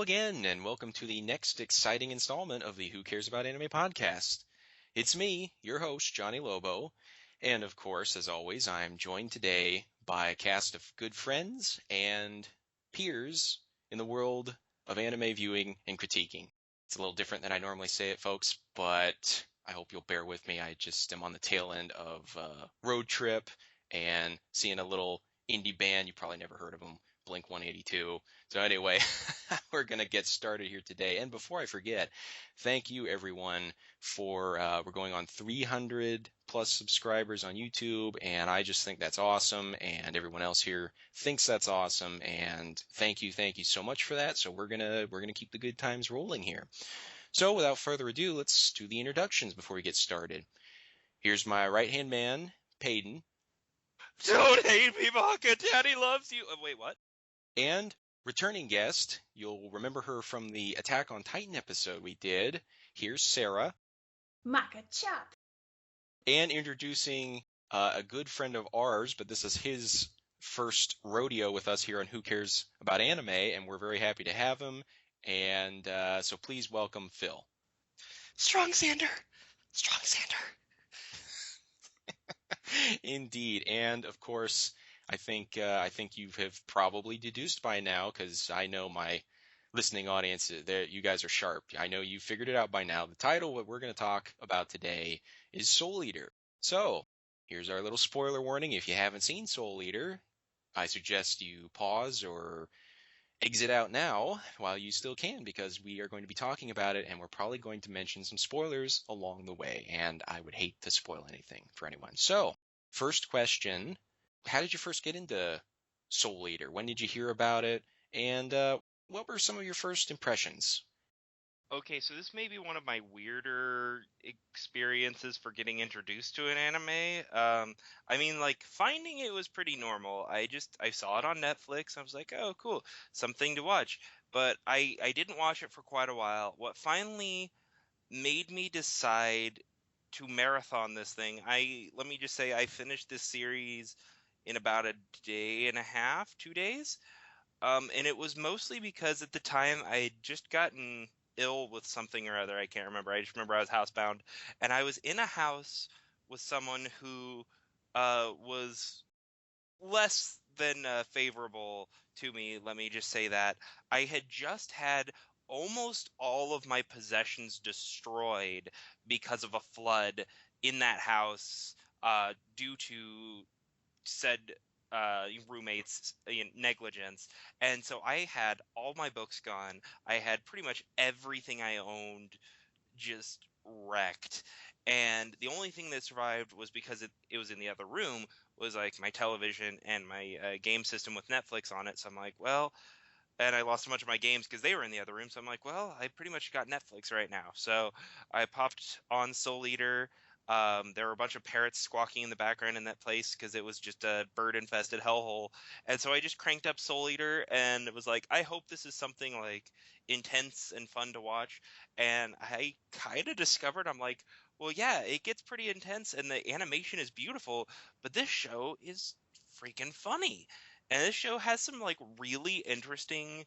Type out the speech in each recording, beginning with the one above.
again, and welcome to the next exciting installment of the Who Cares About Anime podcast. It's me, your host, Jonny Lobo, and of course, as always, I'm joined today by a cast of good friends and peers in the world of anime viewing and critiquing. It's a little different than I normally say it, folks, but I hope you'll bear with me. I just am on the tail end of a road trip and seeing a little indie band. You probably never heard of them, Blink 182. So anyway, we're going to get started here today. And before I forget, thank you everyone for, we're going on 300 plus subscribers on YouTube, and I just think that's awesome, and everyone else here thinks that's awesome, and thank you so much for that. So we're going to keep the good times rolling here. So without further ado, let's do the introductions before we get started. Here's my right-hand man, Paden. Don't hate me, Manga. Daddy loves you. Wait, what? And returning guest, you'll remember her from the Attack on Titan episode we did. Here's Sarah. Maka chop. And introducing a good friend of ours, but this is his first rodeo with us here on Who Cares About Anime, and we're very happy to have him. And so please welcome Phil. Strong Sander. Strong Sander. Indeed. And of course, I think you have probably deduced by now, because I know my listening audience, you guys are sharp. I know you figured it out by now. The title, what we're going to talk about today, is Soul Eater. So here's our little spoiler warning. If you haven't seen Soul Eater, I suggest you pause or exit out now while you still can, because we are going to be talking about it, and we're probably going to mention some spoilers along the way, and I would hate to spoil anything for anyone. So, first question, how did you first get into Soul Eater? When did you hear about it? And what were some of your first impressions? Okay, so this may be one of my weirder experiences for getting introduced to an anime. I mean, like, finding it was pretty normal. I saw it on Netflix. I was like, oh, cool, something to watch. But I didn't watch it for quite a while. What finally made me decide to marathon this thing, let me just say, I finished this series in about a day and a half, 2 days. And it was mostly because at the time I had just gotten ill with something or other. I can't remember. I just remember I was housebound, and I was in a house with someone who was less than favorable to me. Let me just say that. I had just had almost all of my possessions destroyed because of a flood in that house due to said roommates' negligence. And so I had all my books gone. I had pretty much everything I owned just wrecked. And the only thing that survived was because it was in the other room, was like my television and my game system with Netflix on it. So I'm like, well, and I lost a bunch of my games because they were in the other room. So I'm like, well, I pretty much got Netflix right now. So I popped on Soul Eater. There were a bunch of parrots squawking in the background in that place because it was just a bird-infested hellhole. And so I just cranked up Soul Eater, and it was like, I hope this is something like intense and fun to watch. And I kind of discovered, I'm like, well, yeah, it gets pretty intense, and the animation is beautiful, but this show is freaking funny. And this show has some like really interesting,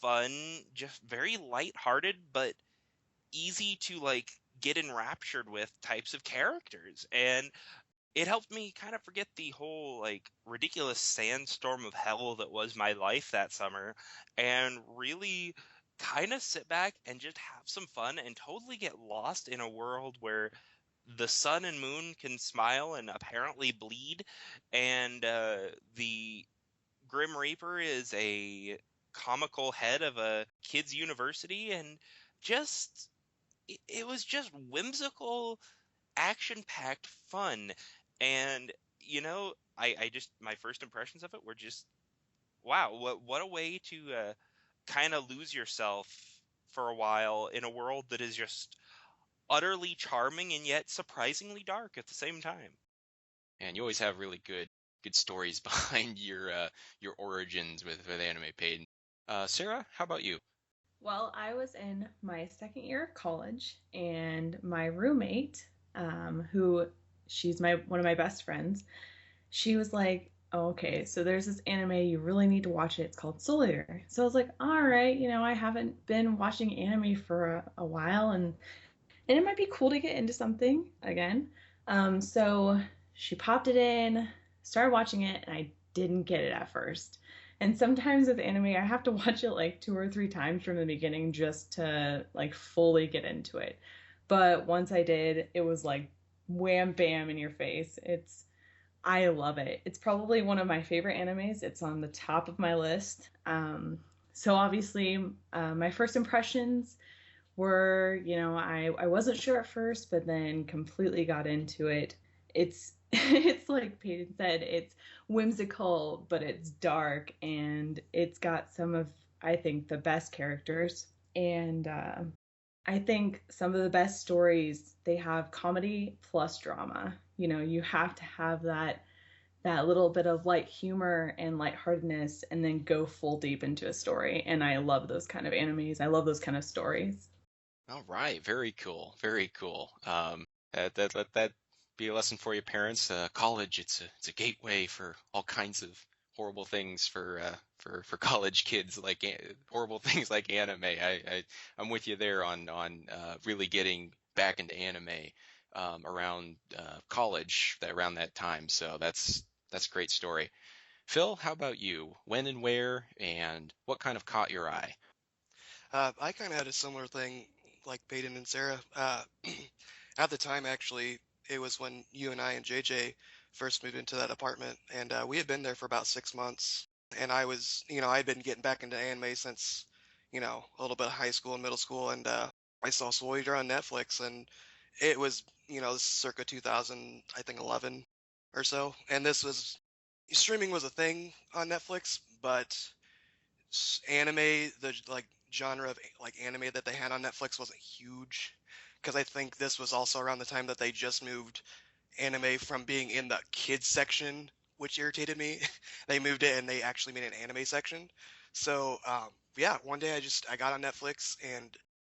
fun, just very lighthearted, but easy to like get enraptured with types of characters. And it helped me kind of forget the whole like ridiculous sandstorm of hell that was my life that summer, and really kind of sit back and just have some fun and totally get lost in a world where the sun and moon can smile and apparently bleed, and the Grim Reaper is a comical head of a kids' university, and just it was just whimsical, action-packed fun. And I just, my first impressions of it were just, wow, what a way to kind of lose yourself for a while in a world that is just utterly charming and yet surprisingly dark at the same time. And you always have really good stories behind your origins with anime, Paden. Sarah, how about you? Well, I was in my second year of college, and my roommate, who she's one of my best friends, she was like, Okay, so there's this anime, you really need to watch it. It's called Soul Eater. So I was like, all right, I haven't been watching anime for a while, and it might be cool to get into something again. So she popped it in, started watching it, and I didn't get it at first. And sometimes with anime, I have to watch it like two or three times from the beginning just to like fully get into it. But once I did, it was like wham bam in your face. I love it. It's probably one of my favorite animes. It's on the top of my list. So obviously, my first impressions were, I wasn't sure at first, but then completely got into it. It's it's like Peyton said, it's whimsical, but it's dark, and it's got some of, I think, the best characters. And I think some of the best stories, they have comedy plus drama. You have to have that little bit of light humor and lightheartedness and then go full deep into a story. And I love those kind of animes. I love those kind of stories. All right, very cool, very cool. Let that be a lesson for you, parents. College, it's a gateway for all kinds of horrible things for college kids, like horrible things like anime. I'm with you there on really getting back into anime around college, around that time. So that's a great story. Phil, how about you? When and where, and what kind of caught your eye? I kind of had a similar thing like Paden and Sarah. At the time, actually, it was when you and I and JJ first moved into that apartment, and we had been there for about 6 months. And I was, I'd been getting back into anime since, a little bit of high school and middle school, and I saw Soul Eater on Netflix, and it was, this is circa 2000, I think 11 or so. And this was streaming was a thing on Netflix, but anime, the like genre of like anime that they had on Netflix wasn't huge because I think this was also around the time that they just moved anime from being in the kids section, which irritated me. They moved it and they actually made an anime section. So yeah, one day I got on Netflix and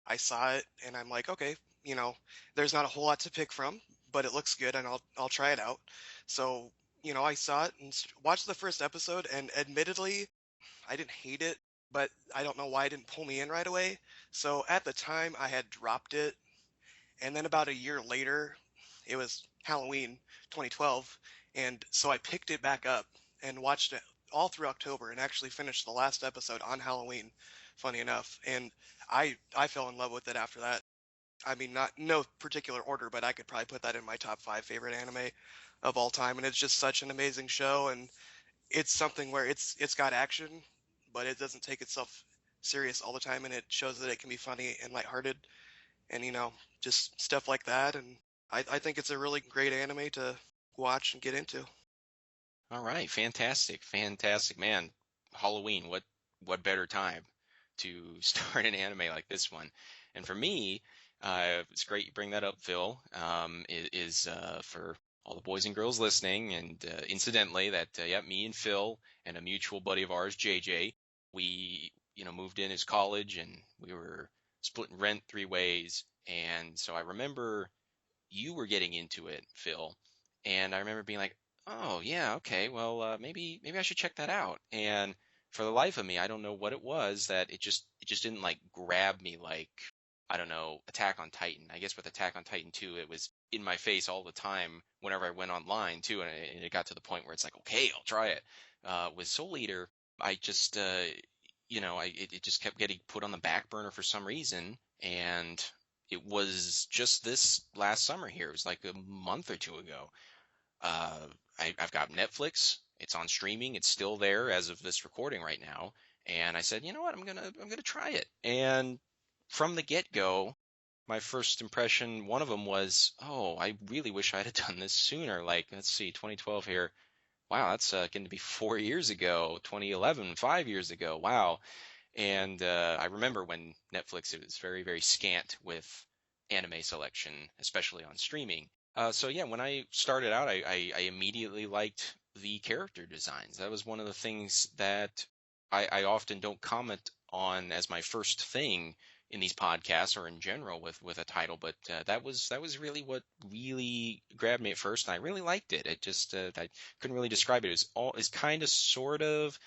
I saw it and I'm like, okay, you know, there's not a whole lot to pick from, but it looks good and I'll try it out. So I saw it and watched the first episode, and admittedly, I didn't hate it, but I don't know why it didn't pull me in right away. So at the time, I had dropped it, and then about a year later, it was Halloween 2012, and so I picked it back up and watched it all through October, and actually finished the last episode on Halloween, funny enough, and I fell in love with it after that. I mean, not no particular order, but I could probably put that in my top five favorite anime of all time, and it's just such an amazing show, and it's something where it's got action, but it doesn't take itself serious all the time, and it shows that it can be funny and lighthearted, and just stuff like that. And I think it's a really great anime to watch and get into. All right, fantastic, fantastic, man. Halloween, what better time to start an anime like this one? And for me, it's great you bring that up, Phil. For all the boys and girls listening, and incidentally, that yeah, me and Phil and a mutual buddy of ours, JJ, we moved in as college, and we were splitting rent three ways, and so I remember you were getting into it, Phil, and I remember being like, "Oh yeah, okay, well maybe I should check that out." And for the life of me, I don't know what it was that it just didn't like grab me like I don't know Attack on Titan. I guess with Attack on Titan 2, it was in my face all the time whenever I went online too, and it got to the point where it's like, okay, I'll try it. With Soul Eater, I just it just kept getting put on the back burner for some reason, and it was just this last summer here. It was like a month or two ago. Uh, I've got Netflix. It's on streaming. It's still there as of this recording right now. And I said, you know what? I'm gonna try it. And from the get go, my first impression, one of them was, oh, I really wish I'd have done this sooner. Like, let's see, 2012 here. Wow, that's going to be 4 years ago. 2011, 5 years ago. Wow. And I remember when Netflix, it was very, very scant with anime selection, especially on streaming. So yeah, when I started out, I immediately liked the character designs. That was one of the things that I often don't comment on as my first thing in these podcasts or in general with a title, but that was really what really grabbed me at first, and I really liked it. It just I couldn't really describe it. It's kind of sort of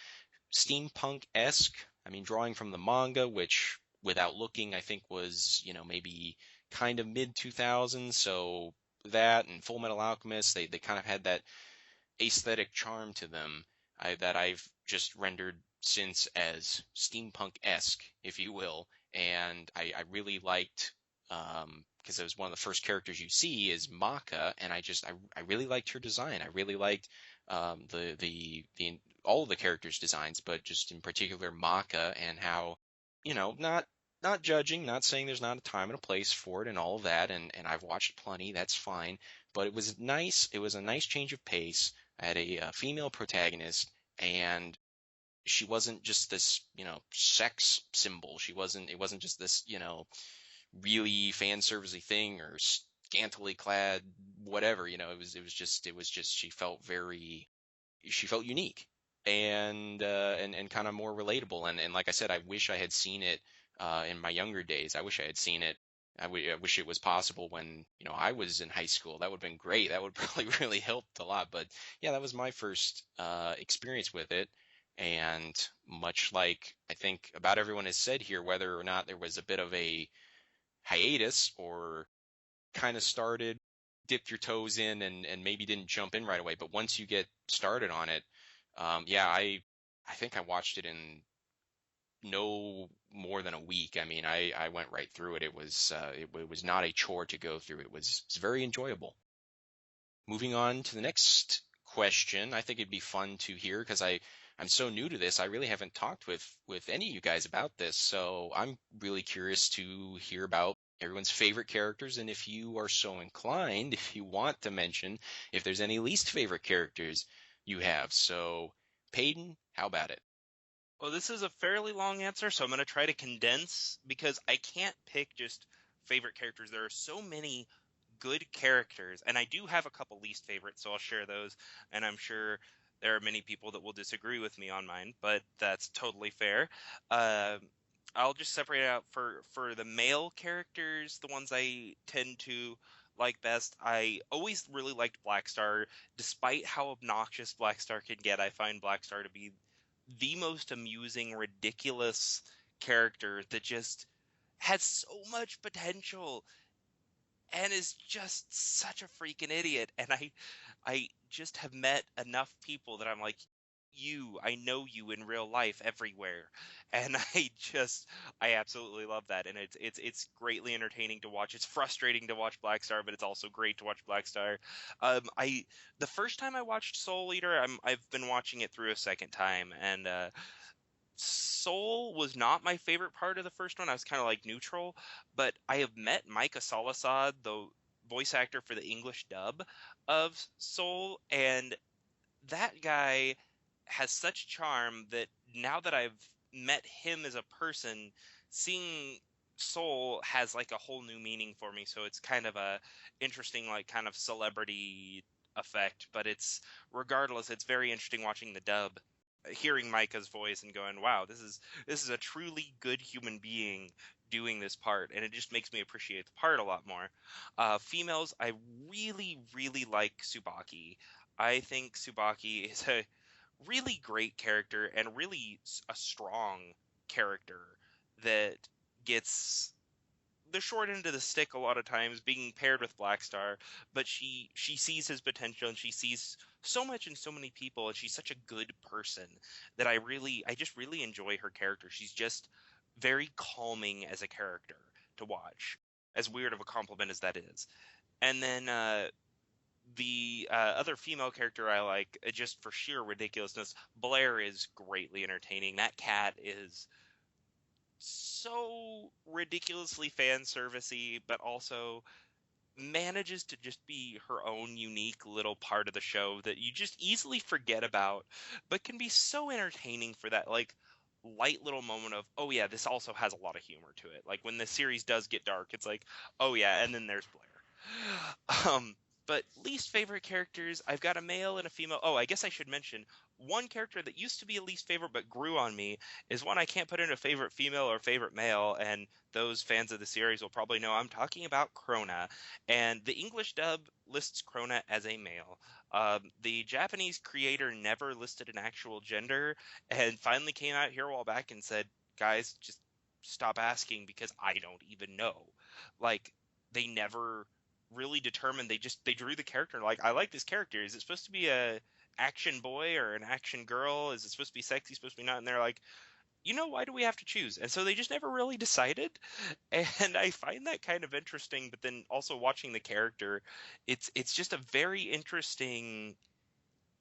steampunk-esque. I mean, drawing from the manga, which without looking, I think was, maybe kind of mid 2000s. So that and Full Metal Alchemist, they kind of had that aesthetic charm to them that I've just rendered since as steampunk-esque, if you will. And I really liked, because it was one of the first characters you see is Maka, and I really liked her design. I really liked the all of the characters' designs, but just in particular Maka, and how, not judging, not saying there's not a time and a place for it and all of that, and I've watched plenty, that's fine. But it was nice. It was a nice change of pace. I had a female protagonist, and she wasn't just this, sex symbol. It wasn't just this, really fan servicey thing or scantily clad whatever. It was just she felt unique and kind of more relatable. And like I said, I wish I had seen it in my younger days. I wish I had seen it. I wish it was possible when I was in high school. That would have been great. That would probably really helped a lot. But yeah, that was my first experience with it. And much like I think about everyone has said here, whether or not there was a bit of a hiatus or kind of started, dipped your toes in, and maybe didn't jump in right away. But once you get started on it, yeah, I think I watched it in no more than a week. I mean, I went right through it. It was not a chore to go through. It's very enjoyable. Moving on to the next question, I think it'd be fun to hear because I'm so new to this. I really haven't talked with any of you guys about this, so I'm really curious to hear about everyone's favorite characters, and if you are so inclined, if you want to mention if there's any least favorite characters you have. So, Paden, how about it? Well, this is a fairly long answer, so I'm going to try to condense because I can't pick just favorite characters. There are so many good characters, and I do have a couple least favorites, so I'll share those. And I'm sure there are many people that will disagree with me on mine, but that's totally fair. Um I'll just separate it out for the male characters, the ones I tend to like best. I always really liked Blackstar, despite how obnoxious Blackstar can get. I find Blackstar to be the most amusing, ridiculous character that just has so much potential and is just such a freaking idiot. And I just have met enough people that I'm like, I know you in real life everywhere. And I absolutely love that. And it's greatly entertaining to watch. It's frustrating to watch Blackstar, but it's also great to watch Blackstar. I the first time I watched Soul Eater, I've been watching it through a second time, and Soul was not my favorite part of the first one. I was kind of like neutral, but I have met Micah Solasad, the voice actor for the English dub of Soul, and that guy has such charm that now that I've met him as a person, seeing Soul has like a whole new meaning for me. So it's kind of a interesting, like, kind of celebrity effect, but regardless, it's very interesting watching the dub, hearing Micah's voice and going, "Wow, this is a truly good human being doing this part," and it just makes me appreciate the part a lot more. Females, I really, really like Tsubaki. I think Tsubaki is a really great character and really a strong character that gets the short end of the stick a lot of times, being paired with Blackstar, but she sees his potential and she sees so much in so many people, and she's such a good person that I just really enjoy her character. She's just very calming as a character to watch, as weird of a compliment as that is. And then the other female character I like, just for sheer ridiculousness, Blair is greatly entertaining. That cat is so ridiculously fan servicey, but also manages to just be her own unique little part of the show that you just easily forget about, but can be so entertaining for that, like, light little moment of, oh yeah, this also has a lot of humor to it. Like when the series does get dark, it's like, oh yeah, and then there's Blair. But least favorite characters, I've got a male and a female. Oh, I guess I should mention one character that used to be a least favorite but grew on me is one I can't put in a favorite female or favorite male, and those fans of the series will probably know I'm talking about Krona. And the English dub lists Krona as a male. The Japanese creator never listed an actual gender, and finally came out here a while back and said, guys, just stop asking because I don't even know. Like, they never really determined. They drew the character like, I like this character. Is it supposed to be a action boy or an action girl? Is it supposed to be sexy? Supposed to be not? And they're like, why do we have to choose? And so they just never really decided. And I find that kind of interesting. But then also watching the character, it's just a very interesting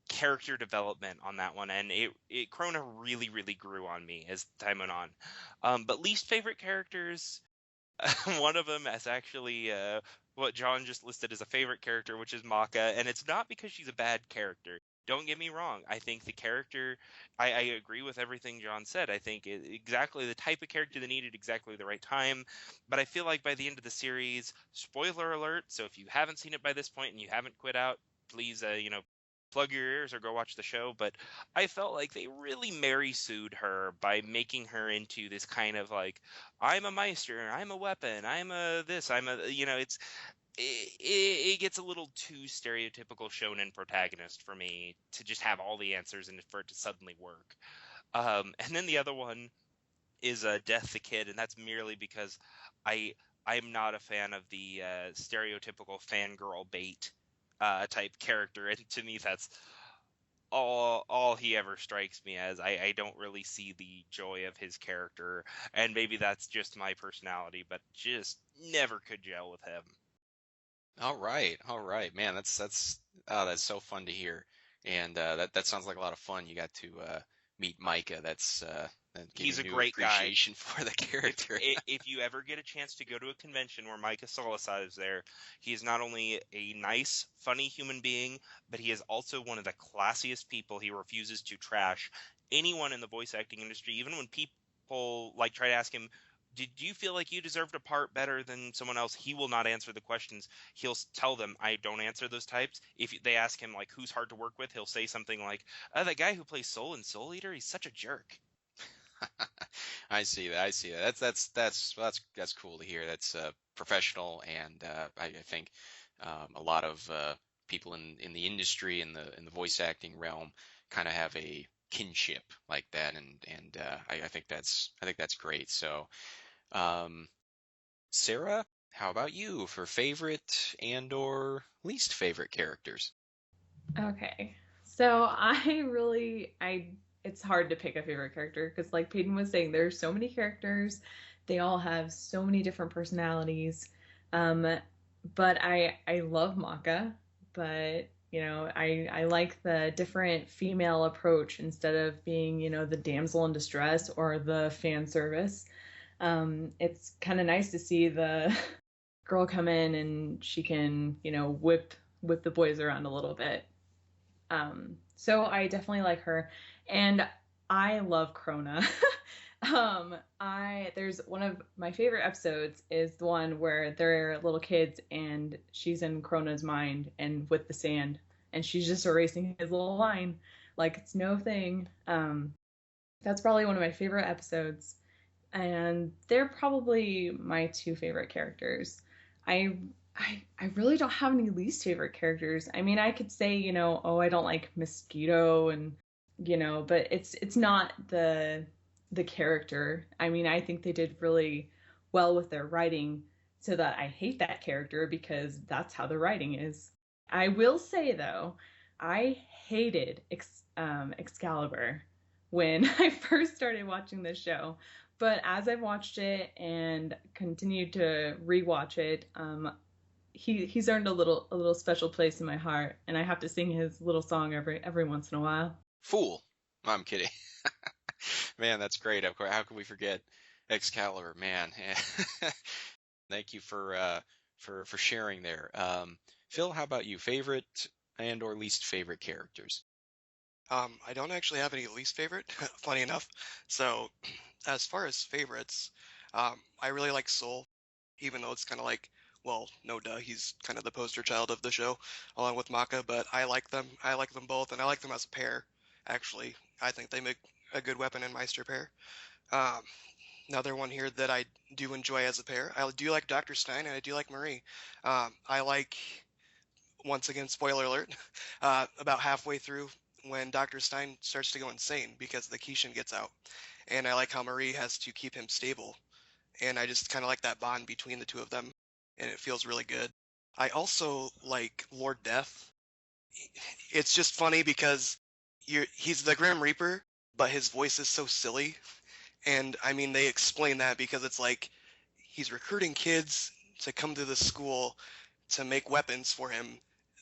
character development on that one, and it Krona really grew on me as time went on. But least favorite characters, one of them is actually what John just listed as a favorite character, which is Maka, and it's not because she's a bad character. Don't get me wrong. I think the character, I agree with everything John said. I think exactly the type of character they needed, exactly the right time. But I feel like by the end of the series, spoiler alert. So if you haven't seen it by this point and you haven't quit out, please, plug your ears or go watch the show. But I felt like they really Mary Sued her by making her into this kind of like, I'm a Meister, I'm a weapon, I'm a this, I'm a, it gets a little too stereotypical shonen protagonist for me to just have all the answers and for it to suddenly work. And then the other one is Death the Kid, and that's merely because I I'm not a fan of the stereotypical fangirl bait type character, and to me that's all he ever strikes me as. I don't really see the joy of his character, and maybe that's just my personality, but just never could gel with him. All right, man. That's so fun to hear, and that sounds like a lot of fun. You got to meet Micah. That gave you He's a a new great guy. appreciation for the character. If you ever get a chance to go to a convention where Micah Solisai is there, he is not only a nice, funny human being, but he is also one of the classiest people. He refuses to trash anyone in the voice acting industry, even when people like try to ask him, "Did you feel like you deserved a part better than someone else?" He will not answer the questions. He'll tell them, "I don't answer those types." If they ask him like who's hard to work with, he'll say something like, "That guy who plays Soul in Soul Eater, he's such a jerk." I see that. I see that. That's cool to hear. That's professional, and I think a lot of people in the industry in the voice acting realm kind of have a kinship like that, and I think that's great. So, um, Sarah, how about you for favorite and or least favorite characters? Okay. So I it's hard to pick a favorite character because like Peyton was saying, there's so many characters. They all have so many different personalities. Um, but I love Maka, but I like the different female approach instead of being, the damsel in distress or the fan service. It's kind of nice to see the girl come in and she can, whip the boys around a little bit. So I definitely like her, and I love Krona. I there's one of my favorite episodes is the one where they're little kids and she's in Krona's mind and with the sand, and she's just erasing his little line like it's no thing. That's probably one of my favorite episodes, and they're probably my two favorite characters. I I really don't have any least favorite characters. I mean, I could say, oh, I don't like Mosquito and but it's not the character. I mean, I think they did really well with their writing so that I hate that character because that's how the writing is. I will say though, I hated Excalibur when I first started watching this show. But as I've watched it and continued to rewatch it, he's earned a little special place in my heart, and I have to sing his little song every once in a while. Fool. I'm kidding. Man, that's great. Of course, how can we forget Excalibur? Man, thank you for sharing there. Phil, how about you? Favorite and or least favorite characters? I don't actually have any least favorite, funny enough. So, as far as favorites, I really like Soul, even though it's kind of like well, no duh, he's kind of the poster child of the show, along with Maka. But I like them. I like them both, and I like them as a pair. Actually, I think they make a good weapon and Meister pair. Um, Another one here that I do enjoy as a pair. I do like Dr. Stein and I do like Marie. I like, once again, spoiler alert, about halfway through when Dr. Stein starts to go insane because the Kishin gets out. And I like how Marie has to keep him stable. And I just kind of like that bond between the two of them. And it feels really good. I also like Lord Death. It's just funny because he's the Grim Reaper, but his voice is so silly. And I mean, they explain that because it's like he's recruiting kids to come to the school to make weapons for him.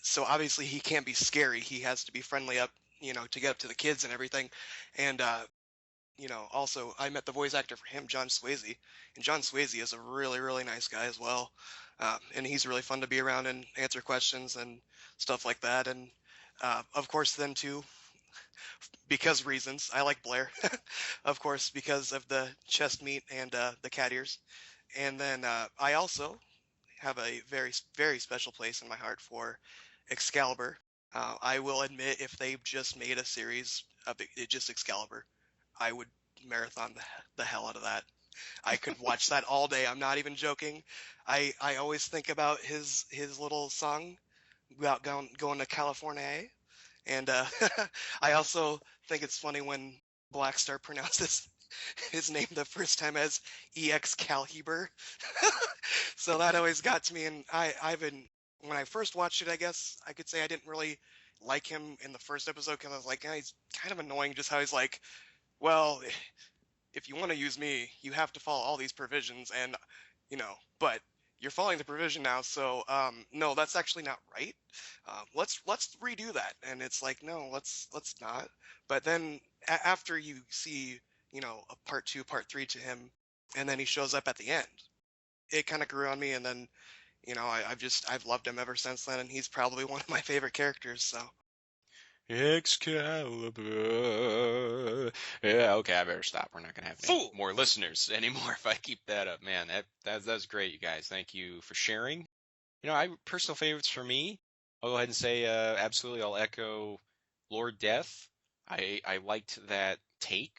So obviously he can't be scary. He has to be friendly up, to get up to the kids and everything. And also I met the voice actor for him, John Swayze, and John Swayze is a really, really nice guy as well. And he's really fun to be around and answer questions and stuff like that. And of course, then too, because reasons, I like Blair, of course, because of the chest meat and the cat ears. And then I also have a very, very special place in my heart for Excalibur. I will admit, if they just made a series of it, just Excalibur, I would marathon the hell out of that. I could watch that all day. I'm not even joking. I always think about his little song about going to California. And I also think it's funny when Blackstar pronounces his name the first time as Excalibur. So that always got to me, and I've been when I first watched it, I guess I could say I didn't really like him in the first episode because I was like, he's kind of annoying. Just how he's like, well, if you want to use me, you have to follow all these provisions, and but you're following the provision now, so no, that's actually not right. Let's redo that, and it's like, no, let's not. But then after you see, a part two, part three to him, and then he shows up at the end, it kind of grew on me, and then I've loved him ever since then, and he's probably one of my favorite characters. So Excalibur. Yeah, okay, I better stop. We're not gonna have any Fool! more listeners anymore if I keep that up. Man, that's great, you guys. Thank you for sharing. I personal favorites for me. I'll go ahead and say absolutely. I'll echo Lord Death. I liked that take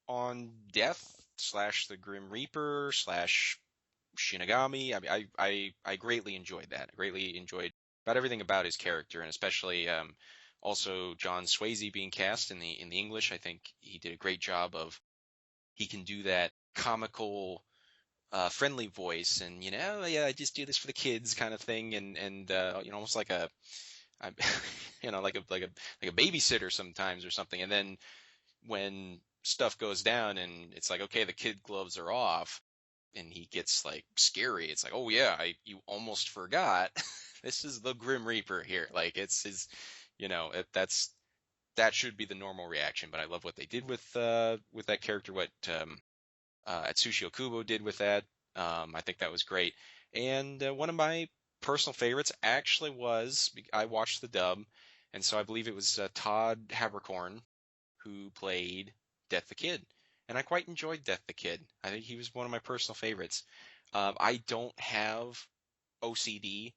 on Death slash the Grim Reaper slash Shinigami. I greatly enjoyed that. I greatly enjoyed about everything about his character, and especially also John Swayze being cast in the English. I think he did a great job of he can do that comical, friendly voice, and yeah, I just do this for the kids kind of thing, and almost like a I'm, like a babysitter sometimes or something. And then when stuff goes down and it's like, okay, the kid gloves are off, and he gets like scary. It's like, oh yeah, you almost forgot. This is the Grim Reaper here. Like it's his, that should be the normal reaction. But I love what they did with that character. What Atsushi Okubo did with that. I think that was great. And one of my personal favorites actually was I watched the dub, and so I believe it was Todd Haberkorn who played Death the Kid. And I quite enjoyed Death the Kid. I think he was one of my personal favorites. I don't have OCD.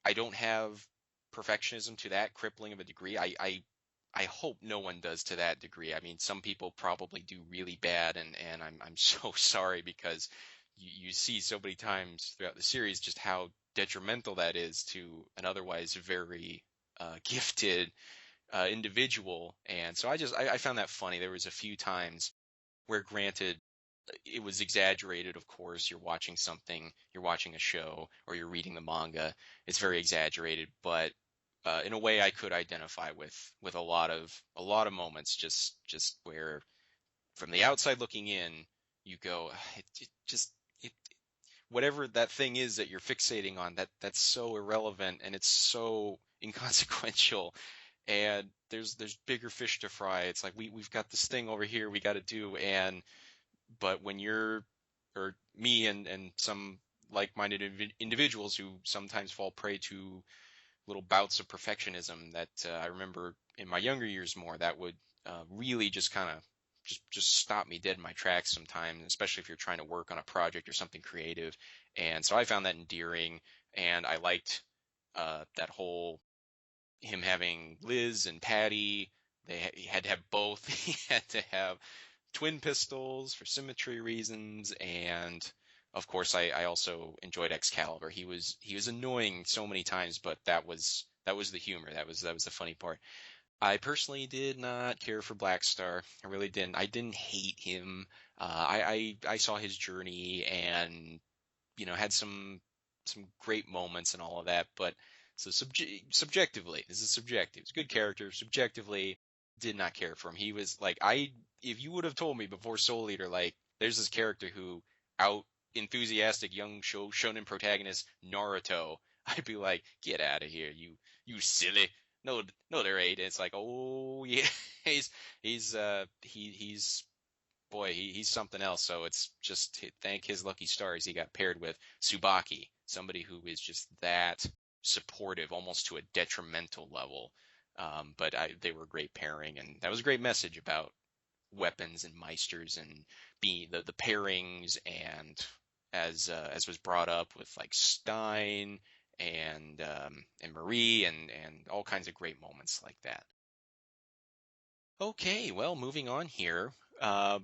I don't have perfectionism to that crippling of a degree. I hope no one does to that degree. I mean, some people probably do really bad, and I'm so sorry because you see so many times throughout the series just how detrimental that is to an otherwise very gifted individual. And so I found that funny. There was a few times where, granted, it was exaggerated. Of course, you're watching something, you're watching a show, or you're reading the manga. It's very exaggerated, but in a way, I could identify with a lot of moments, just where from the outside looking in, you go, it just it, whatever that thing is that you're fixating on, that's so irrelevant and it's so inconsequential, and there's bigger fish to fry. It's like we've got this thing over here we got to do, but when you're, or me and some like-minded individuals who sometimes fall prey to little bouts of perfectionism that I remember in my younger years more, that would really just kind of just stop me dead in my tracks sometimes, especially if you're trying to work on a project or something creative, And so I found that endearing, and I liked that whole him having Liz and Patty. He had to have both. He had to have twin pistols for symmetry reasons, and of course, I also enjoyed Excalibur. He was annoying so many times, but that was the humor. That was the funny part. I personally did not care for Black Star. I really didn't. I didn't hate him. I saw his journey and had some great moments and all of that. But so subjectively, this is subjective. It's a good character. Subjectively, did not care for him. He was like if you would have told me before Soul Eater, like there's this character who out enthusiastic young shonen protagonist Naruto, I'd be like, get out of here, you silly. No, no, there ain't. It's like, oh yeah, he's boy, he's something else. So it's just thank his lucky stars he got paired with Tsubaki, somebody who is just that supportive, almost to a detrimental level. But they were a great pairing, and that was a great message about weapons and meisters and being the pairings, and as was brought up with like Stein and Marie and all kinds of great moments like that. Okay, well, moving on here. I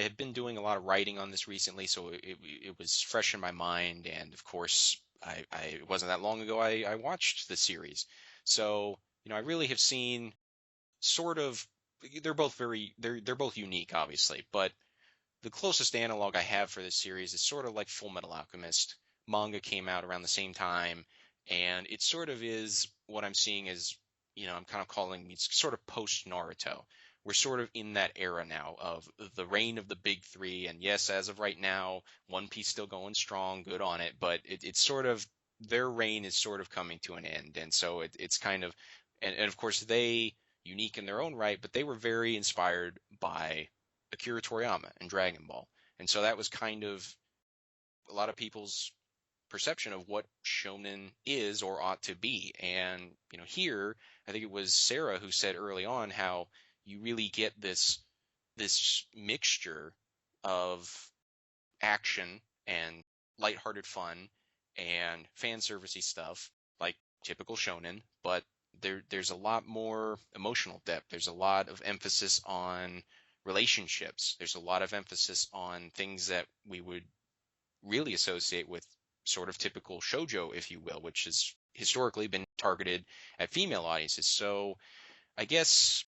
had been doing a lot of writing on this recently, so it was fresh in my mind, and of course, it wasn't that long ago I watched the series. So, I really have seen sort of they're both unique, obviously, but the closest analog I have for this series is sort of like Full Metal Alchemist. Manga came out around the same time, and it sort of is what I'm seeing as, I'm kind of calling it's sort of post Naruto. We're sort of in that era now of the reign of the big three, and yes, as of right now, One Piece still going strong, good on it, but it's sort of their reign is sort of coming to an end, and so it's kind of, and of course they unique in their own right, but they were very inspired by Akira Toriyama and Dragon Ball. And so that was kind of a lot of people's perception of what shonen is or ought to be. And, here, I think it was Sarah who said early on how you really get this mixture of action and lighthearted fun and fan servicey stuff like typical shonen, but there's a lot more emotional depth. There's a lot of emphasis on relationships. There's a lot of emphasis on things that we would really associate with sort of typical shojo, if you will, which has historically been targeted at female audiences. So I guess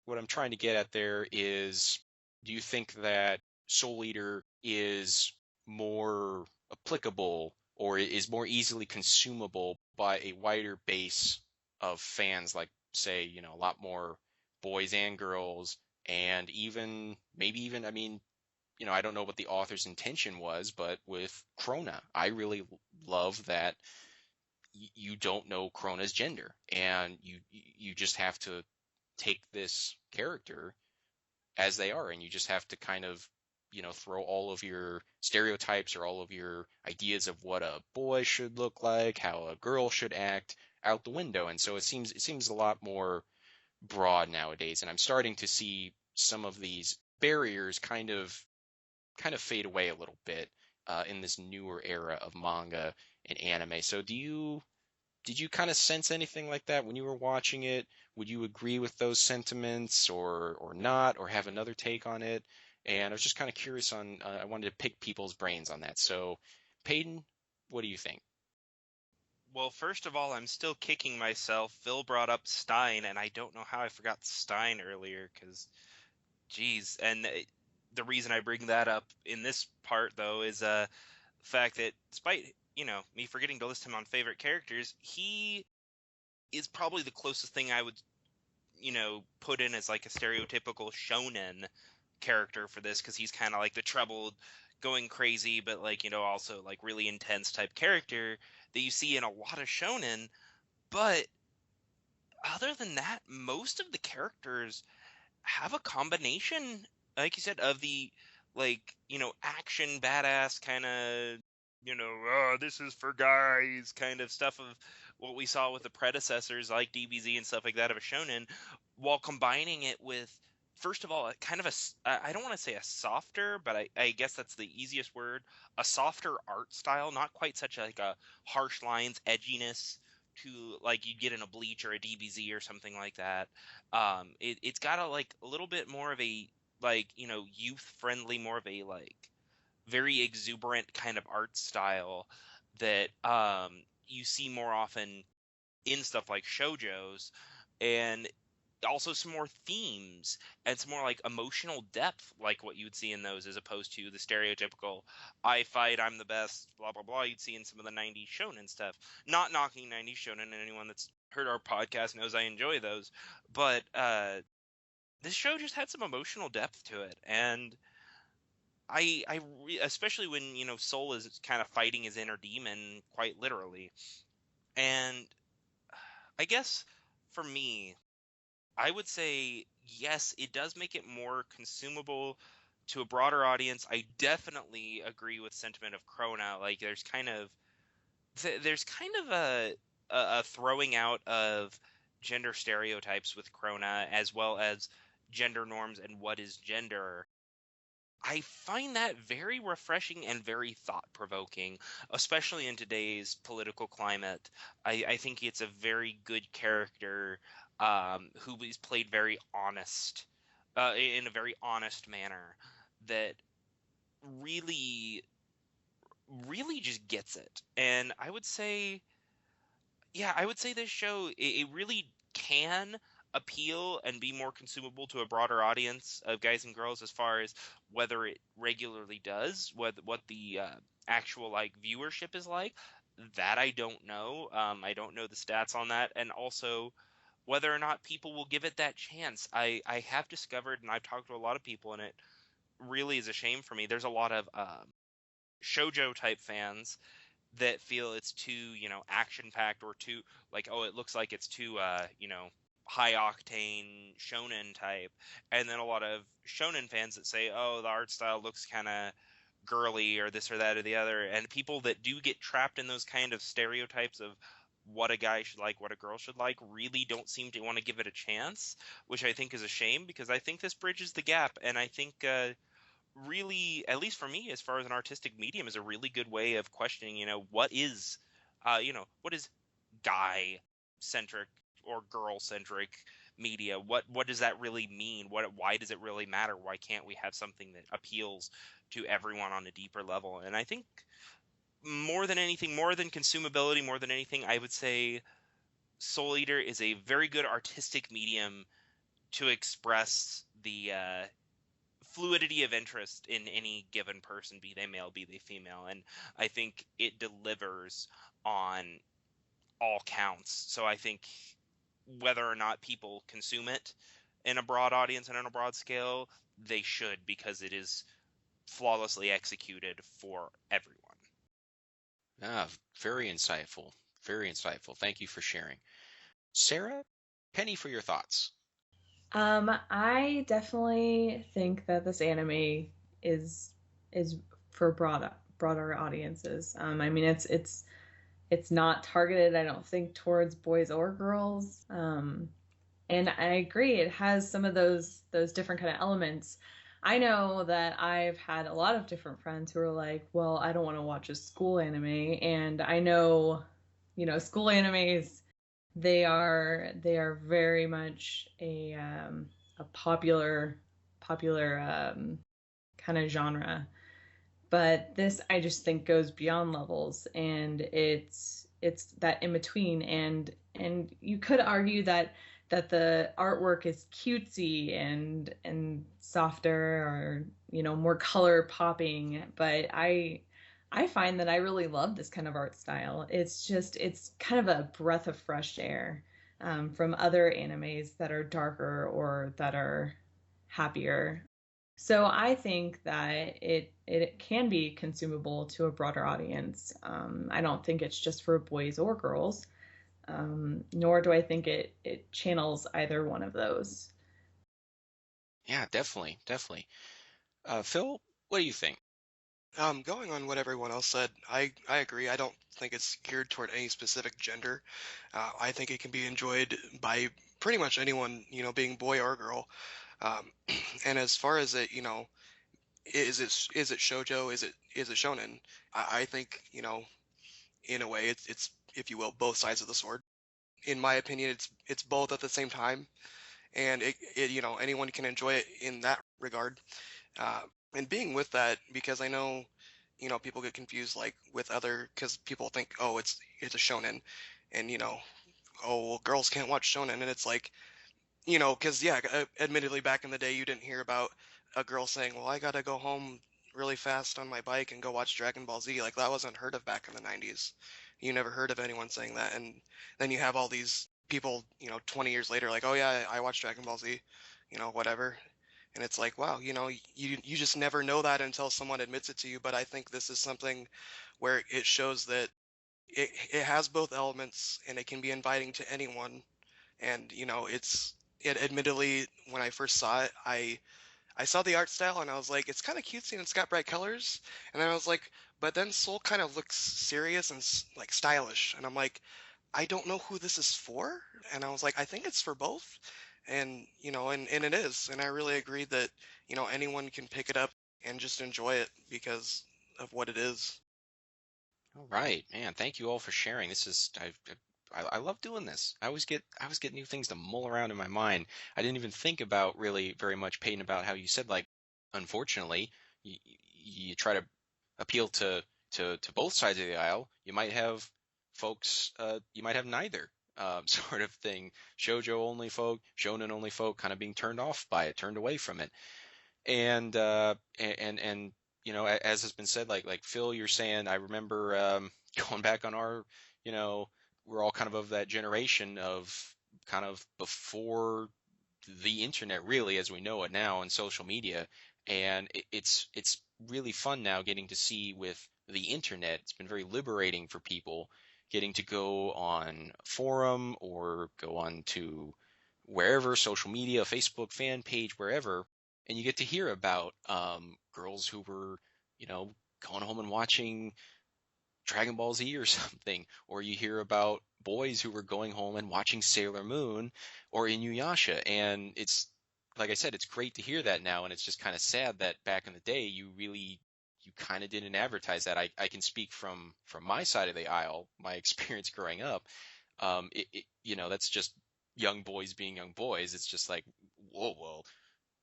what I'm trying to get at there is, do you think that Soul Eater is more applicable or is more easily consumable by a wider base of fans, like say, a lot more boys and girls, and even maybe even, I mean, I don't know what the author's intention was, but with Krona, I really love that you don't know Krona's gender, and you just have to take this character as they are, and you just have to kind of throw all of your stereotypes or all of your ideas of what a boy should look like, how a girl should act, out the window. And so it seems a lot more broad nowadays, and I'm starting to see some of these barriers kind of fade away a little bit in this newer era of manga and anime. So did you kind of sense anything like that when you were watching it? Would you agree with those sentiments or not, or have another take on it? And I was just kind of curious on. I wanted to pick people's brains on that. So, Paden, what do you think? Well, first of all, I'm still kicking myself. Phil brought up Stein, and I don't know how I forgot Stein earlier, because, geez. And the reason I bring that up in this part, though, is the fact that despite, me forgetting to list him on favorite characters, he is probably the closest thing I would, put in as like a stereotypical shonen character for this, because he's kind of like the troubled, going crazy, but like, also like really intense type character that you see in a lot of shonen. But other than that, most of the characters have a combination, like you said, of the like, action badass kind of, oh, this is for guys kind of stuff of what we saw with the predecessors like DBZ and stuff like that of a shonen, while combining it with first of all, kind of I don't want to say a softer, but I guess that's the easiest word, a softer art style, not quite such like a harsh lines, edginess to like you'd get in a Bleach or a DBZ or something like that. It's got a little bit more of a like, youth friendly, more of a like very exuberant kind of art style that you see more often in stuff like shoujos, and also some more themes and some more like emotional depth, like what you would see in those, as opposed to the stereotypical "I fight, I'm the best," blah blah blah you'd see in some of the '90s shonen stuff. Not knocking '90s shonen, and anyone that's heard our podcast knows I enjoy those, but this show just had some emotional depth to it, and especially when Soul is kind of fighting his inner demon quite literally, and I guess for me, I would say yes, it does make it more consumable to a broader audience. I definitely agree with sentiment of Krona. Like there's kind of a throwing out of gender stereotypes with Krona, as well as gender norms and what is gender. I find that very refreshing and very thought provoking, especially in today's political climate. I think it's a very good character, who is played very honest, in a very honest manner, that really, really just gets it. And I would say this show, it really can appeal and be more consumable to a broader audience of guys and girls, as far as whether it regularly does, what the actual like viewership is like. That I don't know. I don't know the stats on that, and also whether or not people will give it that chance. I have discovered, and I've talked to a lot of people, and it really is a shame for me. There's a lot of shojo type fans that feel it's too, action packed, or too like, oh, it looks like it's too, high octane shonen type. And then a lot of shonen fans that say, oh, the art style looks kind of girly, or this or that or the other. And people that do get trapped in those kind of stereotypes of what a guy should like, what a girl should like, really don't seem to want to give it a chance, which I think is a shame, because I think this bridges the gap. And I think really, at least for me, as far as an artistic medium, is a really good way of questioning, what is guy centric or girl centric media? What does that really mean? Why does it really matter? Why can't we have something that appeals to everyone on a deeper level? And I think more than anything, more than consumability, more than anything, I would say Soul Eater is a very good artistic medium to express the fluidity of interest in any given person, be they male, be they female. And I think it delivers on all counts. So I think whether or not people consume it in a broad audience and on a broad scale, they should, because it is flawlessly executed for everyone. Ah, very insightful. Very insightful. Thank you for sharing. Sarah, penny for your thoughts. I definitely think that this anime is is for broader audiences. I mean, it's not targeted, I don't think, towards boys or girls. And I agree, it has some of those different kind of elements. I know that I've had a lot of different friends who are like, "Well, I don't want to watch a school anime," and I know, school animes, they are very much a popular kind of genre. But this, I just think, goes beyond levels, and it's that in between. And you could argue that the artwork is cutesy and softer, or more color popping, but I find that I really love this kind of art style. It's kind of a breath of fresh air, from other animes that are darker or that are happier. So I think that it can be consumable to a broader audience. I don't think it's just for boys or girls, nor do I think it channels either one of those. Yeah, definitely, definitely. Phil, what do you think? Going on what everyone else said, I agree. I don't think it's geared toward any specific gender. I think it can be enjoyed by pretty much anyone, being boy or girl. Um, and as far as it, is it shoujo? Is it shonen? I think, in a way, it's if you will, both sides of the sword. In my opinion, it's both at the same time, and anyone can enjoy it in that regard. Uh, and being with that, because I know, people get confused like with other, because people think, oh, it's a shonen, and oh, well, girls can't watch shonen, and it's like, because yeah, admittedly, back in the day, you didn't hear about a girl saying, well, I gotta go home really fast on my bike and go watch Dragon Ball Z. Like that wasn't heard of back in the 90s. You never heard of anyone saying that, and then you have all these people, 20 years later, like, oh yeah, I watched Dragon Ball Z, whatever. And it's like, wow, you just never know that until someone admits it to you. But I think this is something where it shows that it has both elements and it can be inviting to anyone. And admittedly, when I first saw it, I saw the art style and I was like, it's kind of cutesy and it's got bright colors. And then I was like, but then Soul kind of looks serious and like stylish. And I'm like, I don't know who this is for. And I was like, I think it's for both. And and it is. And I really agree that anyone can pick it up and just enjoy it because of what it is. All right, man. Thank you all for sharing. This is I love doing this. I always get new things to mull around in my mind. I didn't even think about really very much, Peyton, about how you said like, unfortunately, you try to appeal to both sides of the aisle. You might have folks, you might have neither sort of thing. Shoujo only folk, shonen only folk, kind of being turned off by it, turned away from it. And as has been said, like Phil, you're saying, I remember going back on our, you know we're all kind of that generation of kind of before the internet really as we know it now, and social media. And it's really fun now getting to see with the internet. It's been very liberating for people getting to go on a forum or go on to wherever, social media, Facebook fan page, wherever, and you get to hear about girls who were, going home and watching Dragon Ball Z or something, or you hear about boys who were going home and watching Sailor Moon or Inuyasha. And it's, like I said, it's great to hear that now, and it's just kind of sad that back in the day you kind of didn't advertise that. I can speak from my side of the aisle, my experience growing up. That's just young boys being young boys. It's just like, whoa, well,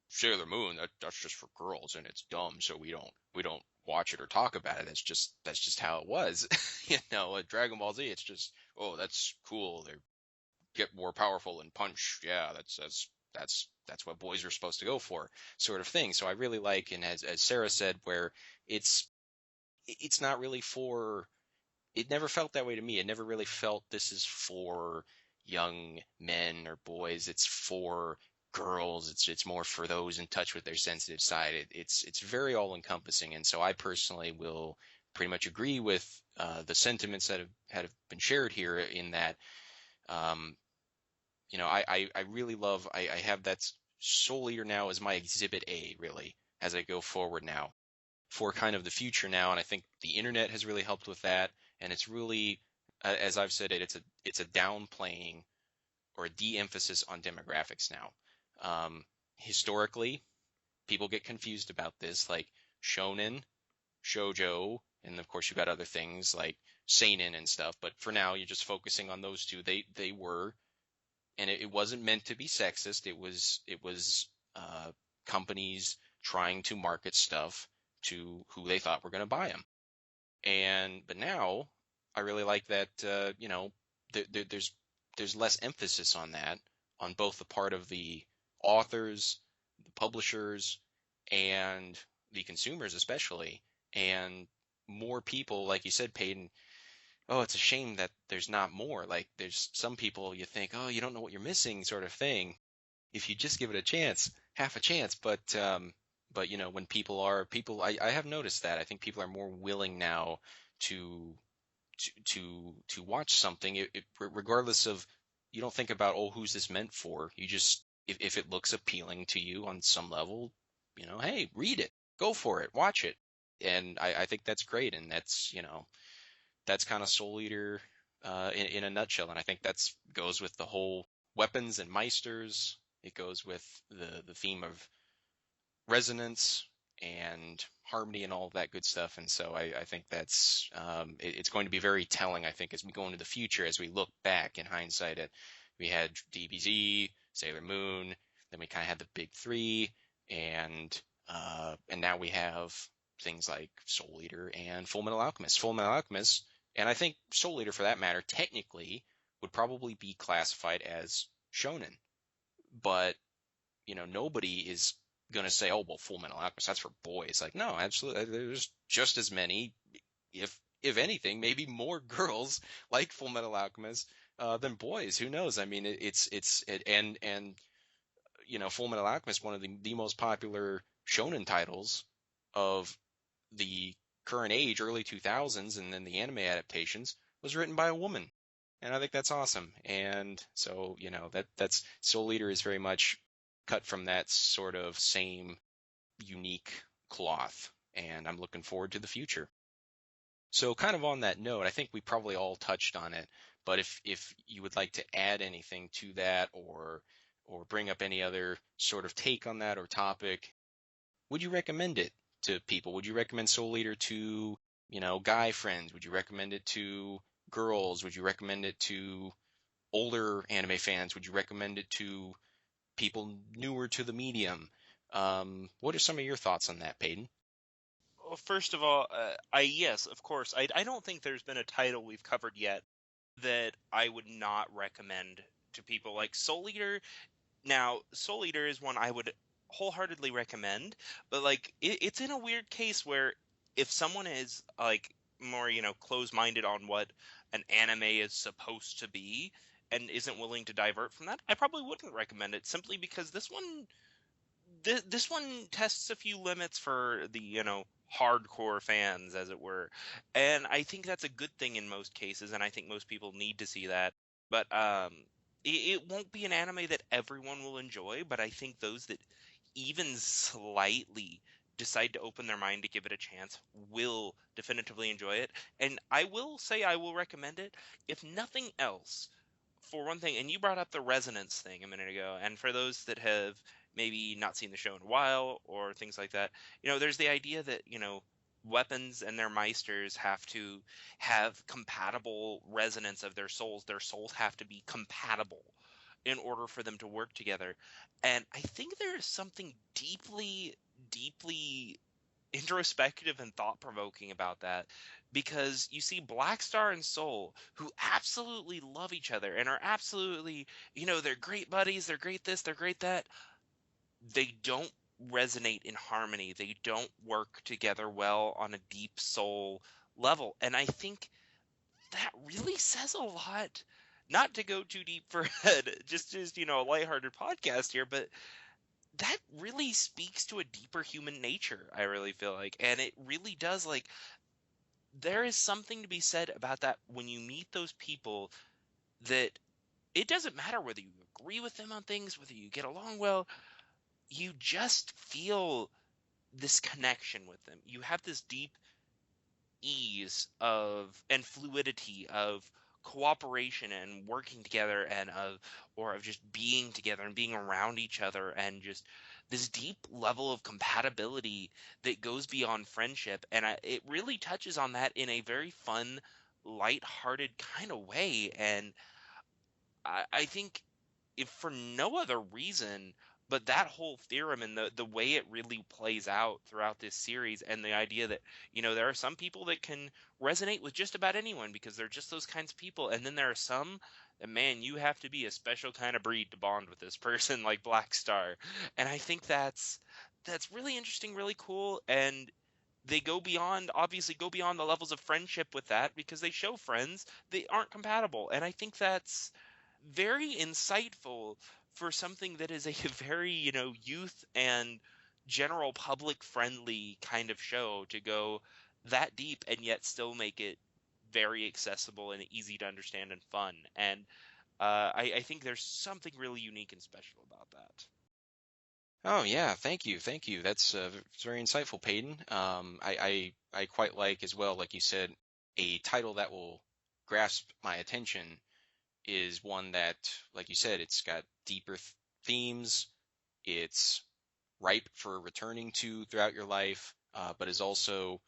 Sailor Moon, that's just for girls and it's dumb, so we don't watch it or talk about it. That's just how it was. At Dragon Ball Z, it's just, oh, that's cool. They get more powerful and punch. Yeah, that's what boys are supposed to go for, sort of thing. So I really like, and as Sarah said, where it's it's not really for, it never felt that way to me. It never really felt this is for young men or boys. It's for girls. It's more for those in touch with their sensitive side. It's very all encompassing, and so I personally will pretty much agree with the sentiments that have been shared here. In that, um, I really love. I have that Soul Eater now as my exhibit A, really, as I go forward now for kind of the future now. And I think the internet has really helped with that. And it's really, as I've said it's a downplaying or a de-emphasis on demographics now. Historically, people get confused about this, like shonen, shojo, and of course you've got other things like seinen and stuff. But for now, you're just focusing on those two. They were, and it wasn't meant to be sexist. It was companies trying to market stuff to who they thought were going to buy them. But now I really like that. There's less emphasis on that on both the part of the authors, the publishers, and the consumers especially, and more people, like you said, Peyton. Oh, it's a shame that there's not more. Like, there's some people you think, oh, you don't know what you're missing, sort of thing. If you just give it a chance, half a chance. But when I have noticed that. I think people are more willing now to to watch something, regardless of, you don't think about, oh, who's this meant for. You just, if it looks appealing to you on some level, hey, read it, go for it, watch it. And I think that's great, and that's kind of Soul Eater in a nutshell. And I think that's goes with the whole weapons and meisters It goes with the theme of resonance and harmony and all of that good stuff. And so I think that's it's going to be very telling, I think, as we go into the future, as we look back in hindsight at we had DBZ, Sailor Moon, then we kind of had the big three, and now we have things like Soul Eater and Full Metal Alchemist. Full Metal Alchemist, and I think Soul Eater for that matter, technically would probably be classified as shonen, but nobody is gonna say, "Oh, well, Full Metal Alchemist, that's for boys." Like, no, absolutely. There's just as many, if anything, maybe more girls like Full Metal Alchemist than boys. Who knows? I mean, and Full Metal Alchemist, one of the most popular shonen titles of the current age, early 2000s, and then the anime adaptations was written by a woman. And I think that's awesome. And so, that's Soul Eater is very much cut from that sort of same unique cloth. And I'm looking forward to the future. So kind of on that note, I think we probably all touched on it, but if you would like to add anything to that or bring up any other sort of take on that or topic, would you recommend it to people? Would you recommend Soul Eater to, guy friends? Would you recommend it to girls? Would you recommend it to older anime fans? Would you recommend it to people newer to the medium? What are some of your thoughts on that, Paden? Well, first of all, yes, of course. I don't think there's been a title we've covered yet that I would not recommend to people. Like Soul Eater. Now, Soul Eater is one I would wholeheartedly recommend, but like it's in a weird case where if someone is like more, close-minded on what an anime is supposed to be and isn't willing to divert from that, I probably wouldn't recommend it simply because this one tests a few limits for the hardcore fans, as it were, and I think that's a good thing in most cases, and I think most people need to see that. But it won't be an anime that everyone will enjoy, but I think those that even slightly decide to open their mind to give it a chance will definitively enjoy it. And I will say I will recommend it, if nothing else, for one thing. And you brought up the resonance thing a minute ago, and for those that have maybe not seen the show in a while or things like that, there's the idea that weapons and their meisters have to have compatible resonance of their souls. Their souls have to be compatible in order for them to work together. And I think there is something deeply, deeply introspective and thought provoking about that, because you see Black Star and Soul, who absolutely love each other and are absolutely, they're great buddies, they're great this, they're great that. They don't resonate in harmony. They don't work together well on a deep soul level. And I think that really says a lot. Not to go too deep for just a lighthearted podcast here, but that really speaks to a deeper human nature, I really feel like. And it really does, like, there is something to be said about that when you meet those people, that it doesn't matter whether you agree with them on things, whether you get along well, you just feel this connection with them. You have this deep ease of and fluidity of cooperation and working together, and of just being together and being around each other, and just this deep level of compatibility that goes beyond friendship. And it really touches on that in a very fun, light-hearted kind of way. And I think, if for no other reason, but that whole theorem and the way it really plays out throughout this series, and the idea that there are some people that can resonate with just about anyone because they're just those kinds of people, and then there are some that, man, you have to be a special kind of breed to bond with this person, like Black Star. And I think that's really interesting, really cool. And they obviously go beyond the levels of friendship with that, because they show friends they aren't compatible. And I think that's very insightful for something that is a very, youth and general public friendly kind of show, to go that deep and yet still make it very accessible and easy to understand and fun. And I think there's something really unique and special about that. Oh yeah, thank you. That's it's very insightful, Peyton. I quite like as well, like you said, a title that will grasp my attention is one that, like you said, it's got deeper themes. It's ripe for returning to throughout your life, but is also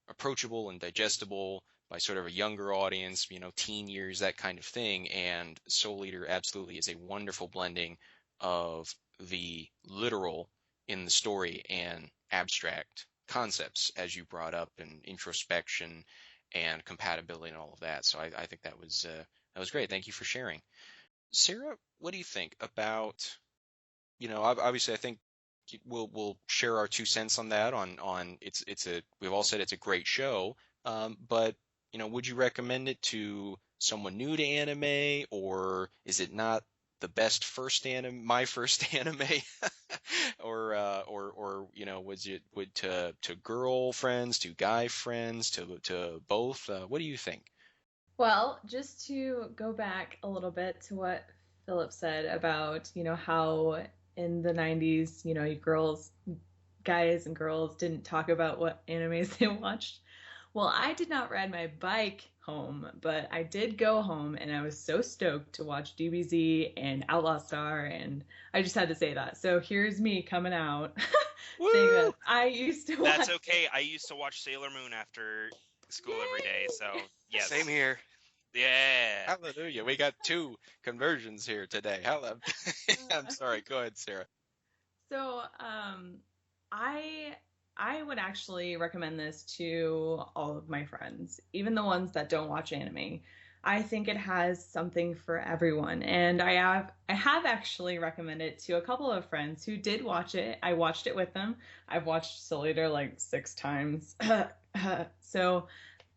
approachable and digestible by sort of a younger audience, teen years, that kind of thing. And Soul Eater absolutely is a wonderful blending of the literal in the story and abstract concepts, as you brought up, and introspection and compatibility and all of that. So I think that was great. Thank you for sharing. Sarah, what do you think about, obviously I think we'll share our 2 cents on that on it's a we've all said it's a great show, but would you recommend it to someone new to anime, or is it not the best first anime, my first anime, or would to girlfriends, to guy friends, to both? What do you think? Well, just to go back a little bit to what Philip said about, how in the 90s, guys and girls didn't talk about what animes they watched. Well, I did not ride my bike home, but I did go home and I was so stoked to watch DBZ and Outlaw Star, and I just had to say that. So here's me coming out saying Woo! that I used to watch. That's okay. I used to watch Sailor Moon after school every day, so Yay! yes. Same here. Yeah. Hallelujah. We got two conversions here today. Hello. I'm sorry. Go ahead, Sarah. So, I I would actually recommend this to all of my friends, even the ones that don't watch anime. I think it has something for everyone, and I have actually recommended it to a couple of friends who did watch it. I watched it with them. I've watched Soul Eater like 6 times. So,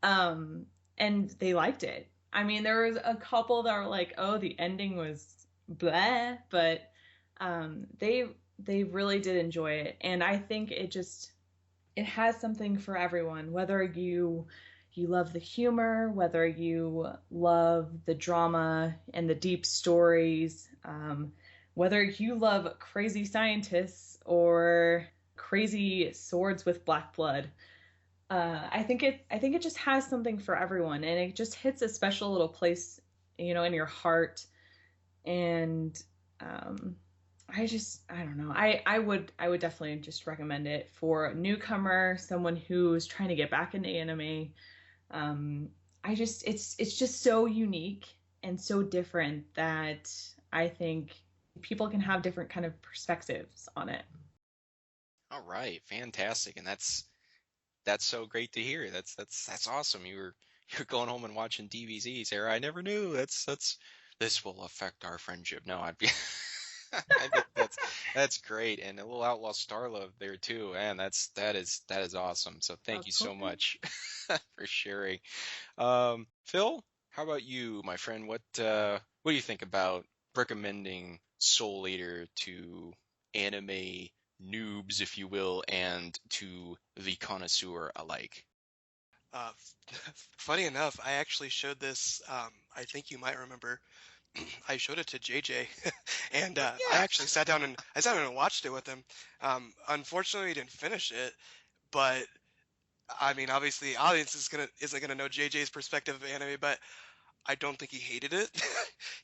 um, and they liked it. I mean, there was a couple that were like, "Oh, the ending was bleh," but they really did enjoy it, and I think it has something for everyone. Whether you love the humor, whether you love the drama and the deep stories, whether you love crazy scientists or crazy swords with black blood. I think it just has something for everyone, and it just hits a special little place, in your heart. And um, I don't know. I would definitely just recommend it for a newcomer, someone who's trying to get back into anime. Um, it's just so unique and so different that I think people can have different kind of perspectives on it. All right, fantastic, and that's so great to hear. That's awesome. You're going home and watching DBZ, Sarah. I never knew. That's this will affect our friendship. No, I'd be. I think that's great, and a little Outlaw Star Love there too. Man, that is awesome. So thank Of you so course. much for sharing. Phil, how about you, my friend? What do you think about recommending Soul Eater to anime noobs, if you will, and to the connoisseur alike? Uh, Funny enough, I actually showed this. I think you might remember. I showed it to JJ, and Oh I yeah. actually sat down and watched it with him. Unfortunately, we didn't finish it, but I mean, obviously, audience isn't gonna know JJ's perspective of anime, but I don't think he hated it.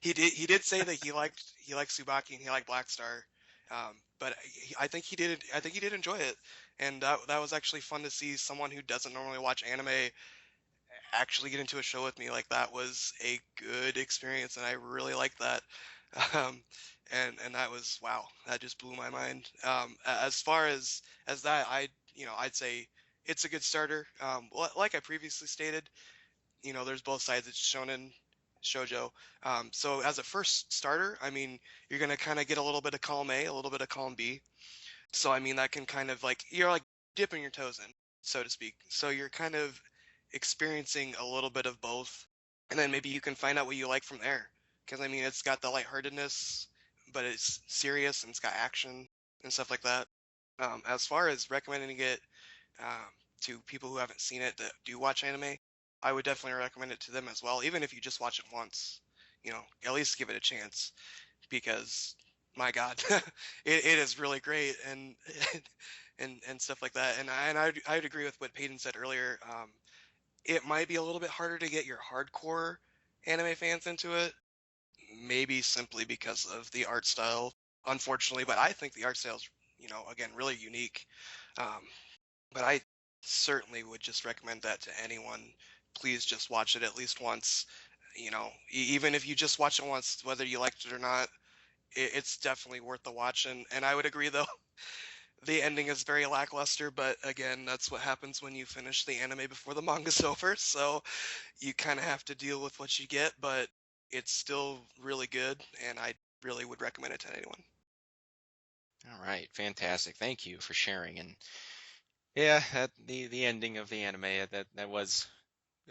He did say that he liked Tsubaki and he liked Black Star, but I think he did enjoy it, and that was actually fun to see someone who doesn't normally watch anime actually get into a show with me. Like that was a good experience, and I really liked that. Um, and that was wow, that just blew my mind. As far as that, I'd say it's a good starter. Like I previously stated, there's both sides. It's shonen, shojo. So as a first starter, I mean, you're gonna kind of get a little bit of column A, a little bit of column B. So I mean, that can kind of like you're like dipping your toes in, so to speak. So you're kind of experiencing a little bit of both, and then maybe you can find out what you like from there. Because I mean, it's got the lightheartedness, but it's serious and it's got action and stuff like that. As far as recommending it um, to people who haven't seen it that do watch anime, I would definitely recommend it to them as well. Even if you just watch it once, at least give it a chance because my God, it is really great and stuff like that. And I'd agree with what Peyton said earlier. It might be a little bit harder to get your hardcore anime fans into it, maybe simply because of the art style. unfortunately. But I think the art style's, again, really unique. Um, but I certainly would just recommend that to anyone. Please just watch it at least once. Even if you just watch it once, whether you liked it or not, it's definitely worth the watch. And I would agree, though, the ending is very lackluster. But again, that's what happens when you finish the anime before the manga's over. So you kind of have to deal with what you get. But it's still really good, and I really would recommend it to anyone. All right, fantastic. Thank you for sharing. And yeah, the ending of the anime that was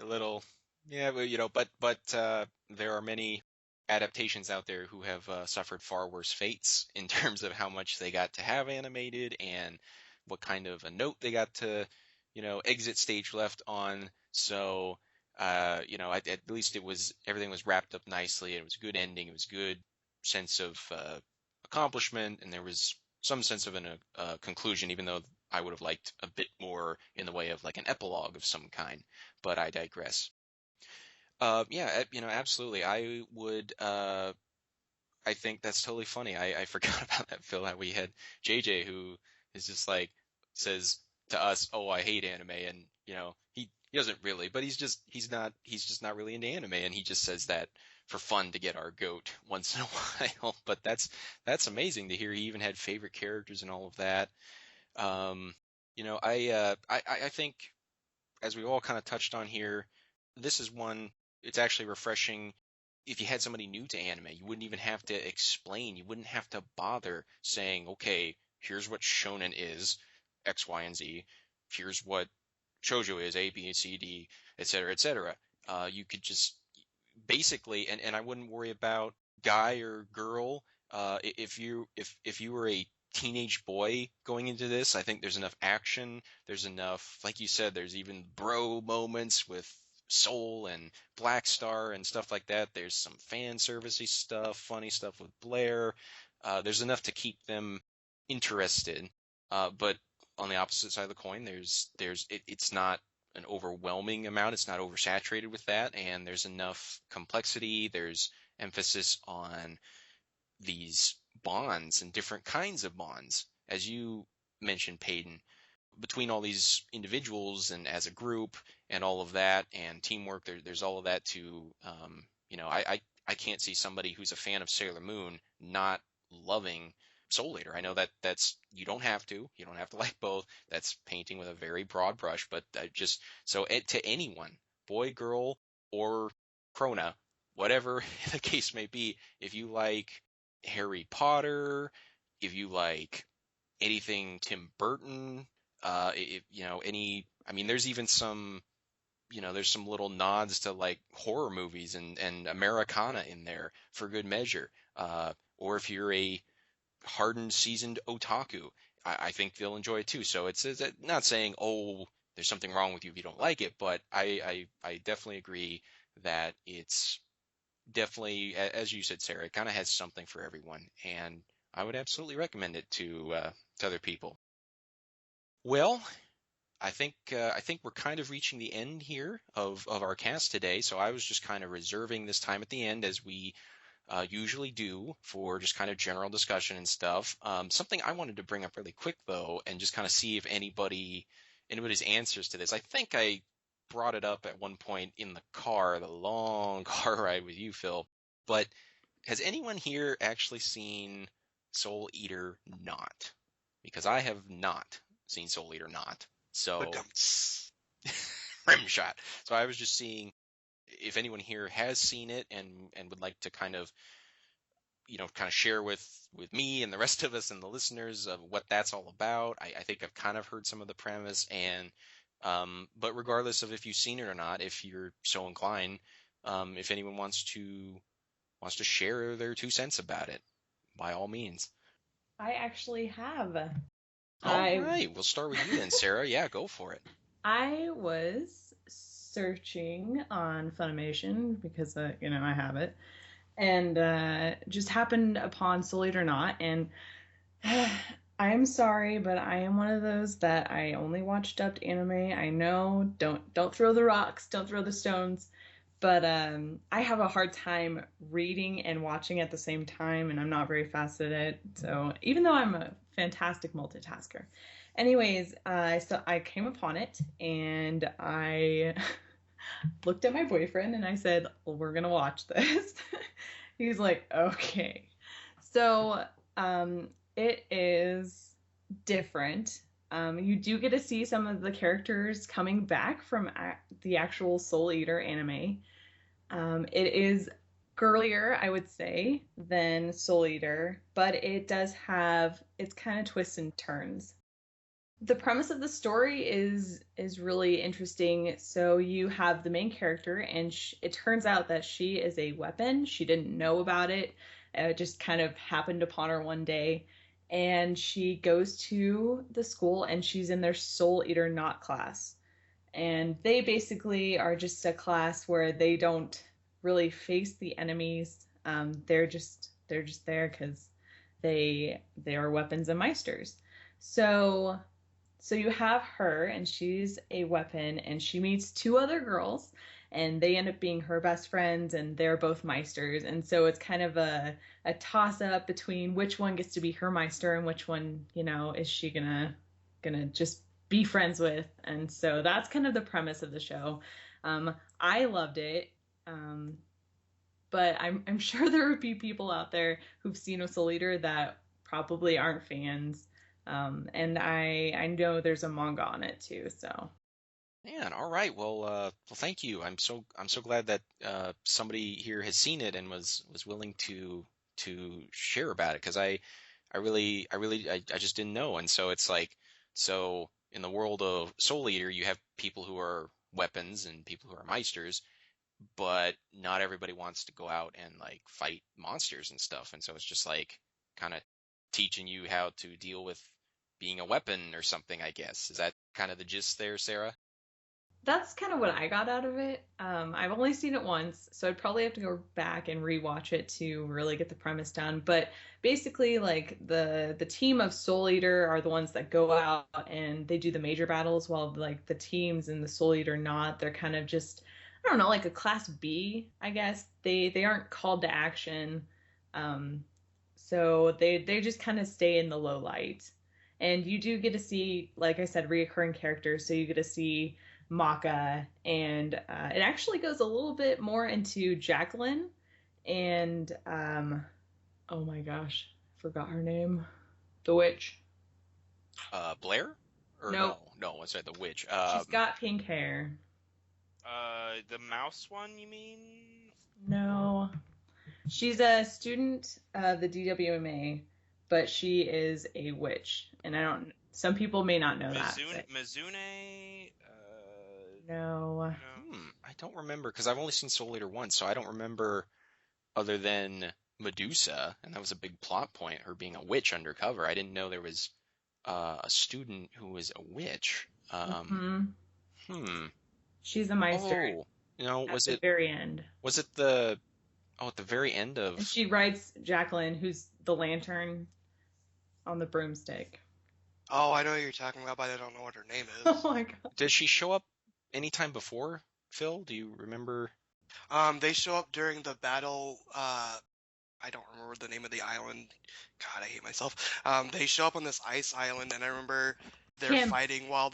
a little, yeah, well, but there are many adaptations out there who have suffered far worse fates in terms of how much they got to have animated and what kind of a note they got to, exit stage left on. So, at least everything was wrapped up nicely. It was a good ending. It was a good sense of accomplishment, and there was some sense of a conclusion, even though I would have liked a bit more in the way of like an epilogue of some kind. But I digress. Yeah, absolutely. I would. I think that's totally funny. I forgot about that, Phil. How we had JJ who is just like says to us, "Oh, I hate anime," and he doesn't really, but he's just not really into anime, and he just says that for fun to get our goat once in a while. But that's amazing to hear. He even had favorite characters and all of that. Um, I think as we all kind of touched on here, this is one. It's actually refreshing. If you had somebody new to anime, you wouldn't even have to explain. You wouldn't have to bother saying, "Okay, here's what shonen is, X, Y, and Z. Here's what shoujo is, A, B, C, D, etc., etc." You could just basically, and I wouldn't worry about guy or girl. If you were a teenage boy going into this, I think there's enough action. There's enough, like you said, there's even bro moments with Soul and Black Star and stuff like that. There's some fan servicey stuff, funny stuff with Blair. There's enough to keep them interested. But on the opposite side of the coin, it's not an overwhelming amount. It's not oversaturated with that, and there's enough complexity. There's emphasis on these bonds and different kinds of bonds, as you mentioned, Paden, between all these individuals and as a group and all of that and teamwork. There's all of that to, I can't see somebody who's a fan of Sailor Moon not loving Soul Eater. I know that's you don't have to like both. That's painting with a very broad brush, but to anyone, boy, girl, or Krona, whatever the case may be, if you like Harry Potter, if you like anything Tim Burton, I mean, there's even there's some little nods to like horror movies and Americana in there for good measure. Or if you're a hardened, seasoned otaku, I think they'll enjoy it too. So it's not saying, oh, there's something wrong with you if you don't like it, but I definitely agree that it's definitely, as you said, Sarah, it kind of has something for everyone, and I would absolutely recommend it to other people. Well, I think we're kind of reaching the end here of our cast today. So I was just kind of reserving this time at the end, as we usually do, for just kind of general discussion and stuff. Something I wanted to bring up really quick though, and just kind of see if anybody's answers to this. I think I brought it up at one point in the long car ride with you, Phil. But has anyone here actually seen Soul Eater not? Because I have not seen Soul Eater not. But So rim shot. So I was just seeing if anyone here has seen it and would like to kind of share with me and the rest of us and the listeners of what that's all about. I think I've kind of heard some of the premise, and but regardless of if you've seen it or not, if you're so inclined, if anyone wants to share their 2 cents about it, by all means. I actually have. All I right, we'll start with you then, Sarah. Yeah, go for it. I was searching on Funimation because I have it, and just happened upon Soul Eat or Not, and I'm sorry, but I am one of those that I only watch dubbed anime. I know, don't throw the rocks, don't throw the stones, But I have a hard time reading and watching at the same time, and I'm not very fast at it. So even though I'm a fantastic multitasker, anyways, so I came upon it and I looked at my boyfriend and I said, "Well, we're gonna watch this." He's like, "Okay." So it is different. You do get to see some of the characters coming back from the actual Soul Eater anime. It is girlier, I would say, than Soul Eater, but it does have its kind of twists and turns. The premise of the story is really interesting. So you have the main character, and it turns out that she is a weapon. She didn't know about it. It just kind of happened upon her one day, and she goes to the school, and she's in their Soul Eater Not class, and they basically are just a class where they don't really face the enemies. They're just there because they are weapons and meisters. So so you have her, and she's a weapon, and she meets two other girls, and they end up being her best friends, and they're both meisters. And so it's kind of a toss up between which one gets to be her meister and which one, is she gonna just be friends with. And so that's kind of the premise of the show. I loved it. But I'm sure there would be people out there who've seen a Soul Eater that probably aren't fans. And I know there's a manga on it too, so. Man, all right. Well, thank you. I'm so glad that somebody here has seen it and was willing to share about it, because I just didn't know. And so it's like, so in the world of Soul Eater, you have people who are weapons and people who are meisters, but not everybody wants to go out and like fight monsters and stuff. And so it's just like kind of teaching you how to deal with being a weapon or something, I guess. Is that kind of the gist there, Sarah? That's kind of what I got out of it. I've only seen it once, so I'd probably have to go back and rewatch it to really get the premise down. But basically, like the team of Soul Eater are the ones that go out and they do the major battles, while like the teams in the Soul Eater not. They're kind of just, I don't know, like a class B, I guess. They aren't called to action, um, so they just kind of stay in the low light. And you do get to see, like I said, reoccurring characters. So you get to see Maka, and it actually goes a little bit more into Jacqueline and oh my gosh, forgot her name, the witch. Blair? Or Nope, no, what's that? The witch. she's got pink hair. The mouse one, you mean? No, she's a student of the DWMA, but she is a witch, and I don't. Some people may not know that. Mizune? No. No. I don't remember, because I've only seen Soul Eater once, so I don't remember other than Medusa, and that was a big plot point, her being a witch undercover. I didn't know there was a student who was a witch. Hmm. Hmm. She's a Meister Oh, at the very end. was it the at the very end And of? she rides Jacqueline, who's the lantern on the broomstick. Oh, I know who you're talking about, but I don't know what her name Oh is. my god. Does she show up anytime before, Phil? Do you remember? They show up during the battle. I don't remember the name of the island. God, I hate myself. They show up on this ice island, and I remember they're Kim. fighting while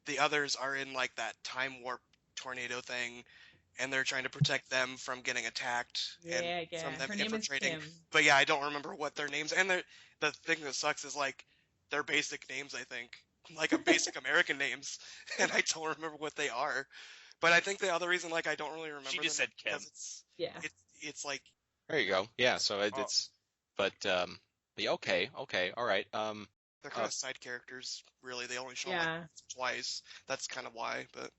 the others are in like that time warp tornado thing, and they're trying to protect them from getting attacked and Yeah, from yeah. them Her name is infiltrating. Kim. But yeah, I don't remember what their names. And the thing that sucks is like their basic names. I think like a basic American names, and I don't remember what they are. But I think the other reason like I don't really remember She just them said Kim. because Yeah. it's like There you go. Yeah. So Oh. it's, but yeah, okay, all right. they're kind of side characters, really. They only show them Yeah. like twice. That's kind of why. But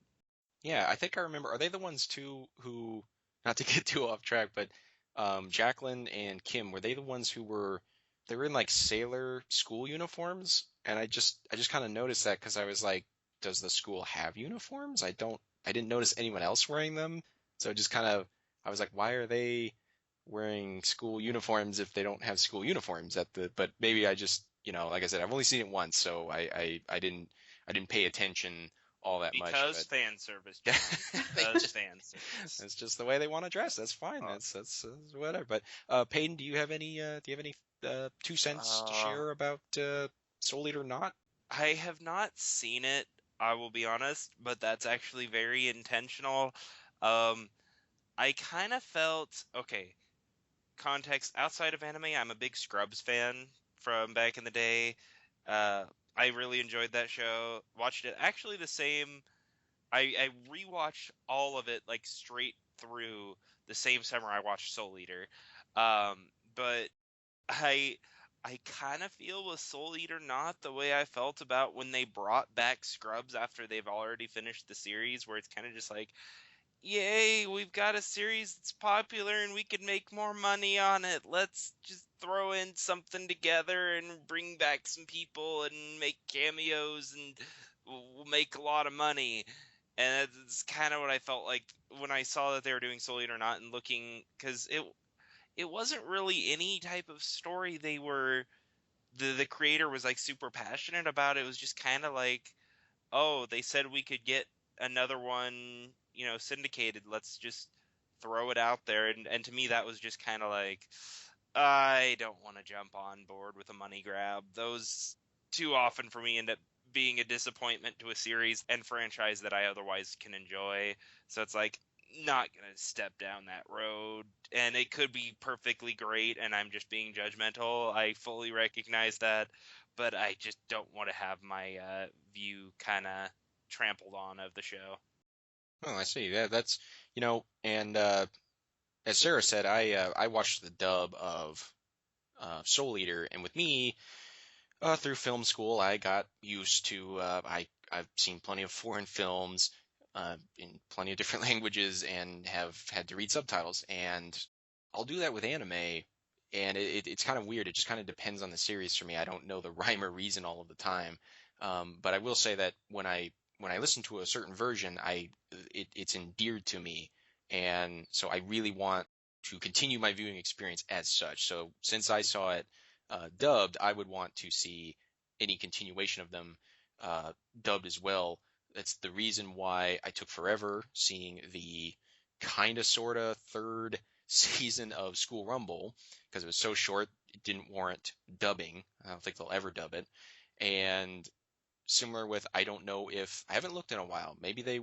Yeah, I think I remember. Are they the ones too who, not to get too off track, but Jacqueline and Kim, were they the ones who they were in like sailor school uniforms? And I just kind of noticed that because I was like, does the school have uniforms? I didn't notice anyone else wearing them. So just kind of, I was like, why are they wearing school uniforms if they don't have school uniforms but maybe I just, like I said, I've only seen it once, so I didn't pay attention all that much, Because but fan service, John. Because fan service. that's just the way they want to dress. That's fine. That's whatever. But Peyton, do you have any 2 cents to Uh, share about Soul Eater Not? I have not seen it, I will be honest, but that's actually very intentional. Um, I kind of felt, okay, context outside of anime, I'm a big Scrubs fan from back in the day. Uh, I really enjoyed that show. Watched it actually the same. I rewatched all of it like straight through the same summer I watched Soul Eater. But I I kind of feel with Soul Eater not the way I felt about when they brought back Scrubs after they've already finished the series, where it's kind of just like, yay, we've got a series that's popular and we can make more money on it. Let's just throw in something together and bring back some people and make cameos and we'll make a lot of money. And it's kind of what I felt like when I saw that they were doing Soul Eater Not and looking, because it wasn't really any type of story they were the creator was like super passionate about. It was just kind of like, oh, they said we could get another one, syndicated. Let's just throw it out there. And to me, that was just kind of like, I don't want to jump on board with a money grab. Those too often for me end up being a disappointment to a series and franchise that I otherwise can enjoy. So it's like, not going to step down that road. And it could be perfectly great, and I'm just being judgmental. I fully recognize that, but I just don't want to have my view kind of trampled on of the show. Oh, I see. Yeah, that's and as Sarah said, I watched the dub of Soul Eater, and with me, through film school, I got used to I've seen plenty of foreign films in plenty of different languages and have had to read subtitles, and I'll do that with anime, and it's kind of weird. It just kind of depends on the series for me. I don't know the rhyme or reason all of the time, but I will say that when I listen to a certain version, it's endeared to me, and so I really want to continue my viewing experience as such. So since I saw it dubbed, I would want to see any continuation of them dubbed as well. That's the reason why I took forever seeing the kind of sort of third season of School Rumble because it was so short, it didn't warrant dubbing. I don't think they'll ever dub it. And similar with, I don't know if I haven't looked in a while. Maybe they,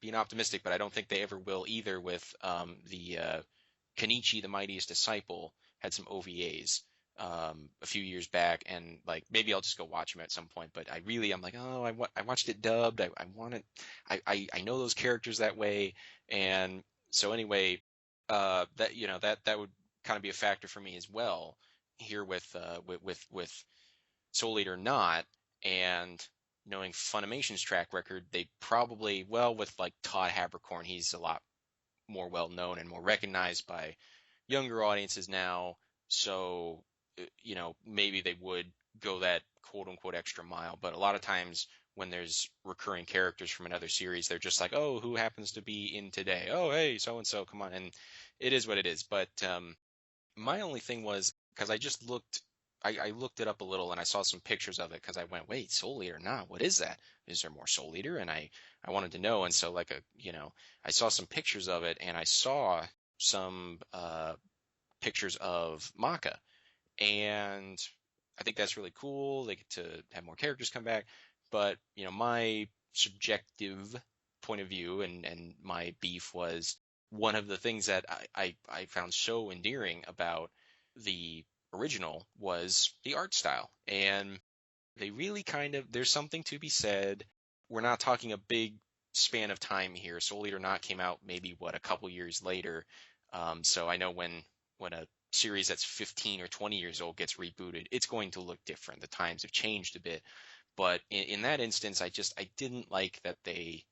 being optimistic, but I don't think they ever will either. With the Kenichi, the Mightiest Disciple, had some OVAs a few years back, and like maybe I'll just go watch them at some point. But I'm like, oh, I watched it dubbed. I want it. I know those characters that way, and so anyway, that would kind of be a factor for me as well here with Soul Eater Not, and knowing Funimation's track record, they probably, well, with like Todd Haberkorn, he's a lot more well known and more recognized by younger audiences now. So, maybe they would go that quote unquote extra mile. But a lot of times when there's recurring characters from another series, they're just like, oh, who happens to be in today? Oh, hey, so and so, come on. And it is what it is. But my only thing was because I looked it up a little and I saw some pictures of it because I went, wait, Soul Eater, nah, what is that? Is there more Soul Eater? And I wanted to know. And so I saw some pictures of it and I saw some pictures of Maka, and I think that's really cool. They get to have more characters come back, but my subjective point of view and my beef was one of the things that I found so endearing about the original was the art style, and they really there's something to be said. We're not talking a big span of time here. Soul Eater Not came out maybe a couple years later. So I know when a series that's 15 or 20 years old gets rebooted, it's going to look different. The times have changed a bit. But in that instance, I didn't like that they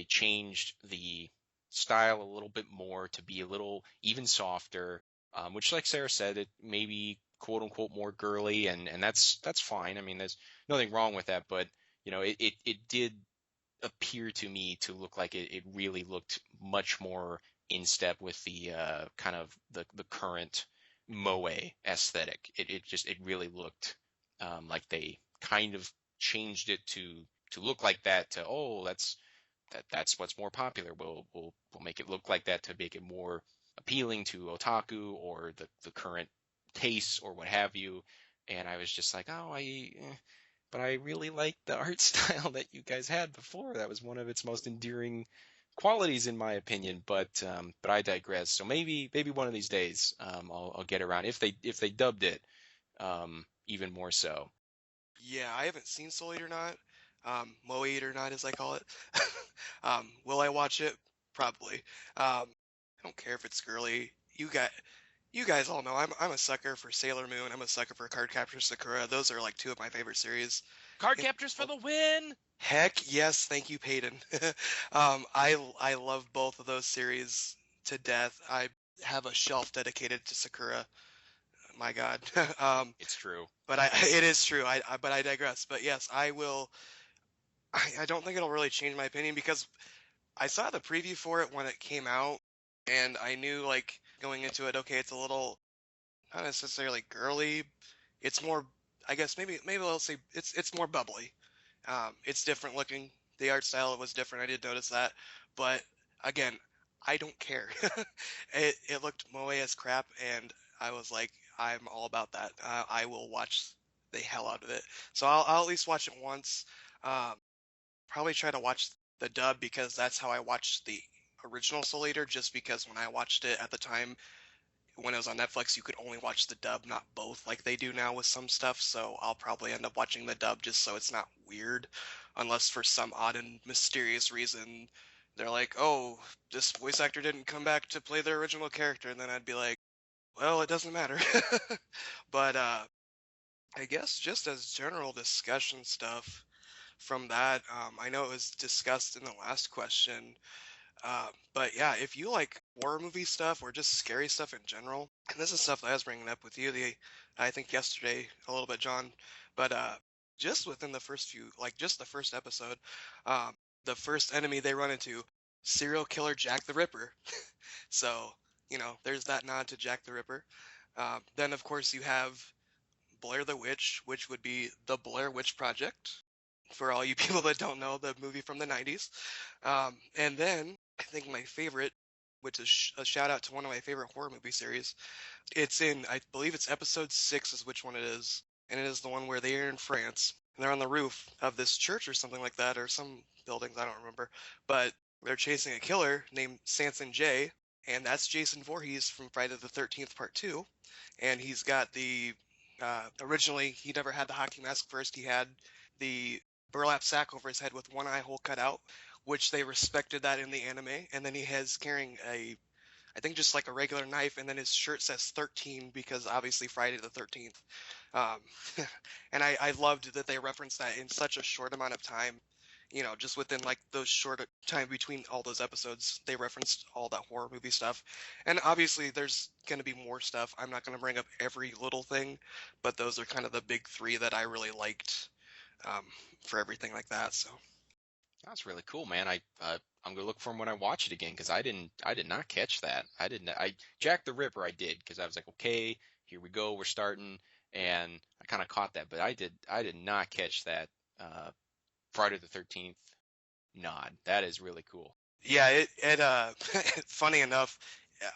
changed the style a little bit more to be a little even softer, which, like Sarah said, it may be quote unquote more girly, and that's fine. I mean, there's nothing wrong with that, but it did appear to me to look like it really looked much more in step with the kind of the current moe aesthetic. It really looked like they kind of changed it to look like that to that's what's more popular. We'll make it look like that to make it more appealing to otaku or the current tastes or what have you. And I was just like, oh, but I really like the art style that you guys had before. That was one of its most endearing qualities, in my opinion. But I digress. So maybe one of these days, I'll get around if they dubbed it, even more so. Yeah, I haven't seen Soul Eat or Not, Moe Eat or Not as I call it. Will I watch it? Probably. I don't care if it's girly. You guys all know I'm a sucker for Sailor Moon. I'm a sucker for Cardcaptor Sakura. Those are like two of my favorite series. Card in captors for the the win. Heck yes, thank you, Paden. I love both of those series to death. I have a shelf dedicated to Sakura. My God. It's true. But it is true. But I digress. But yes, I will. I don't think it'll really change my opinion because I saw the preview for it when it came out, and I knew like going into it, okay, it's a little not necessarily girly. It's more, I guess maybe I'll say it's more bubbly. It's different looking. The art style was different. I did notice that, but again, I don't care. It looked moe as crap, and I was like, I'm all about that. I will watch the hell out of it. So I'll at least watch it once. Um, Probably try to watch the dub because that's how I watched the original Soul Eater. Just because when I watched it at the time, when it was on Netflix, you could only watch the dub, not both, like they do now with some stuff. So I'll probably end up watching the dub just so it's not weird, unless for some odd and mysterious reason they're like, "Oh, this voice actor didn't come back to play their original character," and then I'd be like, "Well, it doesn't matter." But I guess just as general discussion stuff from that, I know it was discussed in the last question. But yeah, if you like horror movie stuff or just scary stuff in general, and this is stuff that I was bringing up with you I think yesterday a little bit, John, but just within the first few, like just the first episode, the first enemy they run into, serial killer Jack the Ripper. So, there's that nod to Jack the Ripper. Then of course you have Blair the Witch, which would be the Blair Witch Project, for all you people that don't know, the movie from the 90s. And then I think my favorite, which is a shout out to one of my favorite horror movie series. It's I believe it's episode 6 is which one it is. And it is the one where they are in France and they're on the roof of this church or something like that, or some buildings, I don't remember. But they're chasing a killer named Sanson J. And that's Jason Voorhees from Friday the 13th Part 2. And he's got originally, he never had the hockey mask first. He had the burlap sack over his head with one eye hole cut out, which they respected that in the anime. And then he has carrying I think just like a regular knife, and then his shirt says 13 because obviously Friday the 13th. Um, and I loved that they referenced that in such a short amount of time. Just within like those short time between all those episodes, they referenced all that horror movie stuff. And obviously, there's going to be more stuff. I'm not going to bring up every little thing, but those are kind of the big three that I really liked um, for everything like that. So That's really cool, man. I'm gonna look for him when I watch it again because I did not catch that. I didn't I Jack the Ripper I did because I was like, okay, here we go, we're starting, and I kind of caught that, but I did not catch that Friday the 13th nod. That is really cool. yeah, it funny enough,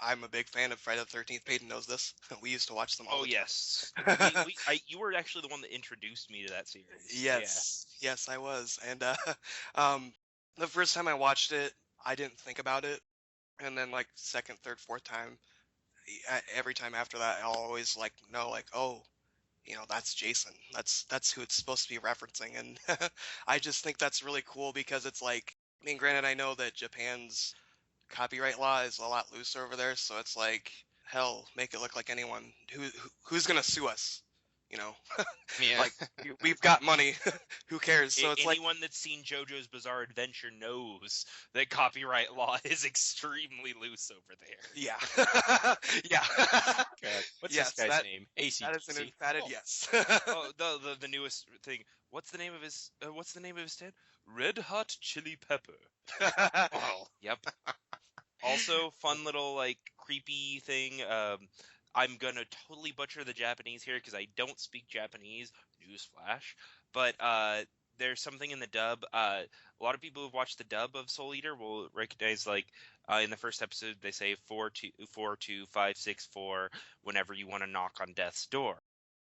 I'm a big fan of Friday the 13th. Peyton knows this. We used to watch them all Oh the yes, time. you were actually the one that introduced me to that series. Yeah. Yes, I was. And um, the first time I watched it, I didn't think about it, and then like second, third, fourth time, every time after that, I'll always like know like, oh, that's Jason. That's who it's supposed to be referencing, and I just think that's really cool because it's like, I mean, granted, I know that Japan's copyright law is a lot looser over there, so it's like, hell, make it look like anyone who's gonna sue us, you know? Yeah. Like we've got money, who cares? So it's like, Anyone that's seen JoJo's Bizarre Adventure knows that copyright law is extremely loose over there. yeah, yeah, God, what's this yes, guy's name? that is an ACDC. emphatic Oh, yes. Oh, the newest thing. What's the name of his stand? Red Hot Chili Pepper. oh, Yep. Also, fun little like creepy thing. I'm gonna totally butcher the Japanese here because I don't speak Japanese. Newsflash. But there's something in the dub. A lot of people who've watched the dub of Soul Eater will recognize, like, in the first episode they say 42564 whenever you want to knock on death's door.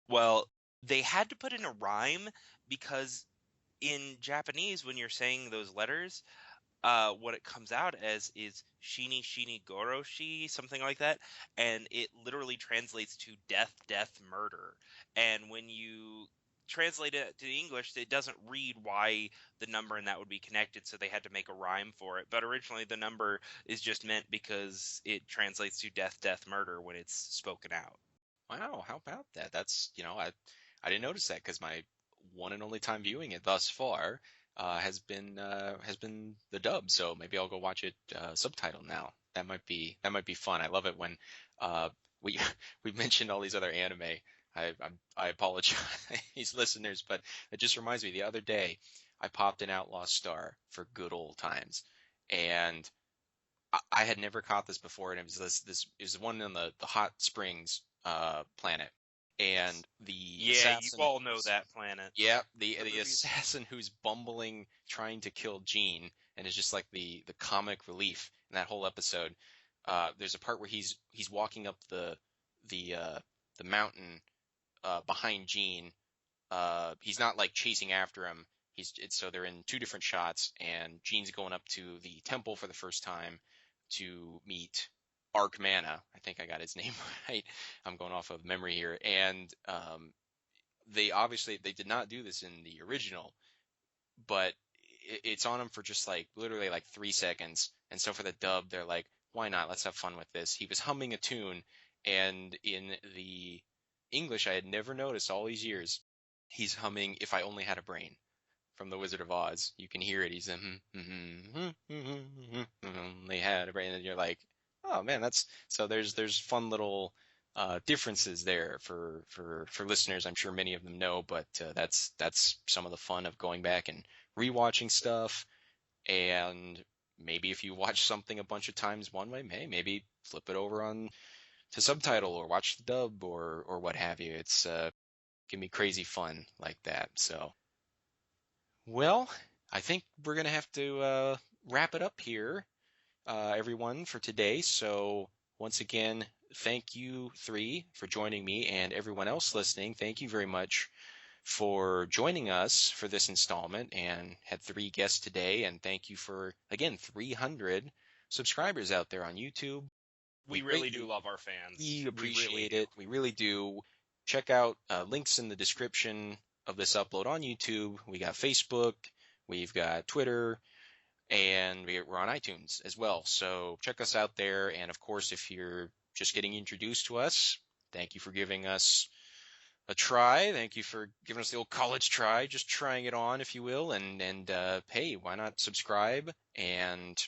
Well, they had to put in a rhyme because in Japanese, when you're saying those letters, what it comes out as is shini shini goroshi, something like that, and it literally translates to death, death, murder. And when you translate it to English, it doesn't read why the number and that would be connected, so they had to make a rhyme for it. But originally, the number is just meant because it translates to death, death, murder when it's spoken out. Wow, how about that? That's, I didn't notice that because my one and only time viewing it thus far has been the dub. So maybe I'll go watch it subtitled now. That might be fun. I love it when uh, we we mentioned all these other anime. I apologize, listeners, but it just reminds me. The other day, I popped in Outlaw Star for good old times, and I had never caught this before, and it was this it was one on the hot springs planet, and Yes. the Yeah, you assassin all know that planet. yeah, The the movies. assassin who's bumbling trying to kill Jean and is just like the comic relief in that whole episode. There's a part where he's walking up the the mountain behind Jean. He's not like chasing after him. So they're in two different shots, and Jean's going up to the temple for the first time to meet Arc Mana. I think I got his name right. I'm going off of memory here, and they did not do this in the original, but it's on him for just like literally like 3 seconds. And so for the dub, they're like, why not? Let's have fun with this. He was humming a tune, and in the English, I had never noticed all these years. He's humming "If I Only Had a Brain" from The Wizard of Oz. You can hear it. He's they had a brain, and you're like, oh man, that's so. There's fun little differences there for listeners. I'm sure many of them know, but that's some of the fun of going back and rewatching stuff. And maybe if you watch something a bunch of times one way, maybe flip it over on to subtitle or watch the dub or what have you. It's can be crazy fun like that. So well, I think we're going to have to wrap it up here, everyone, for today. So, once again, thank you three for joining me and everyone else listening. Thank you very much for joining us for this installment and had three guests today. And thank you for, again, 300 subscribers out there on YouTube. We really do love our fans. We We really appreciate do. it. We really do. Check out links in the description of this upload on YouTube. We got Facebook, we've got Twitter, and we're on iTunes as well. So check us out there. And of course, if you're just getting introduced to us, thank you for giving us a try. Thank you for giving us the old college try, just trying it on, if you will. And hey, why not subscribe and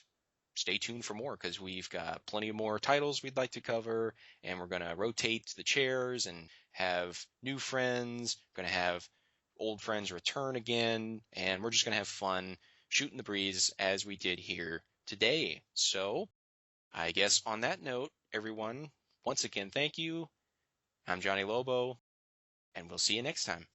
stay tuned for more because we've got plenty of more titles we'd like to cover, and we're going to rotate the chairs and have new friends, going to have old friends return again, and we're just going to have fun shooting the breeze as we did here today. So, I guess on that note, everyone, once again, thank you. I'm Jonny Lobo, and we'll see you next time.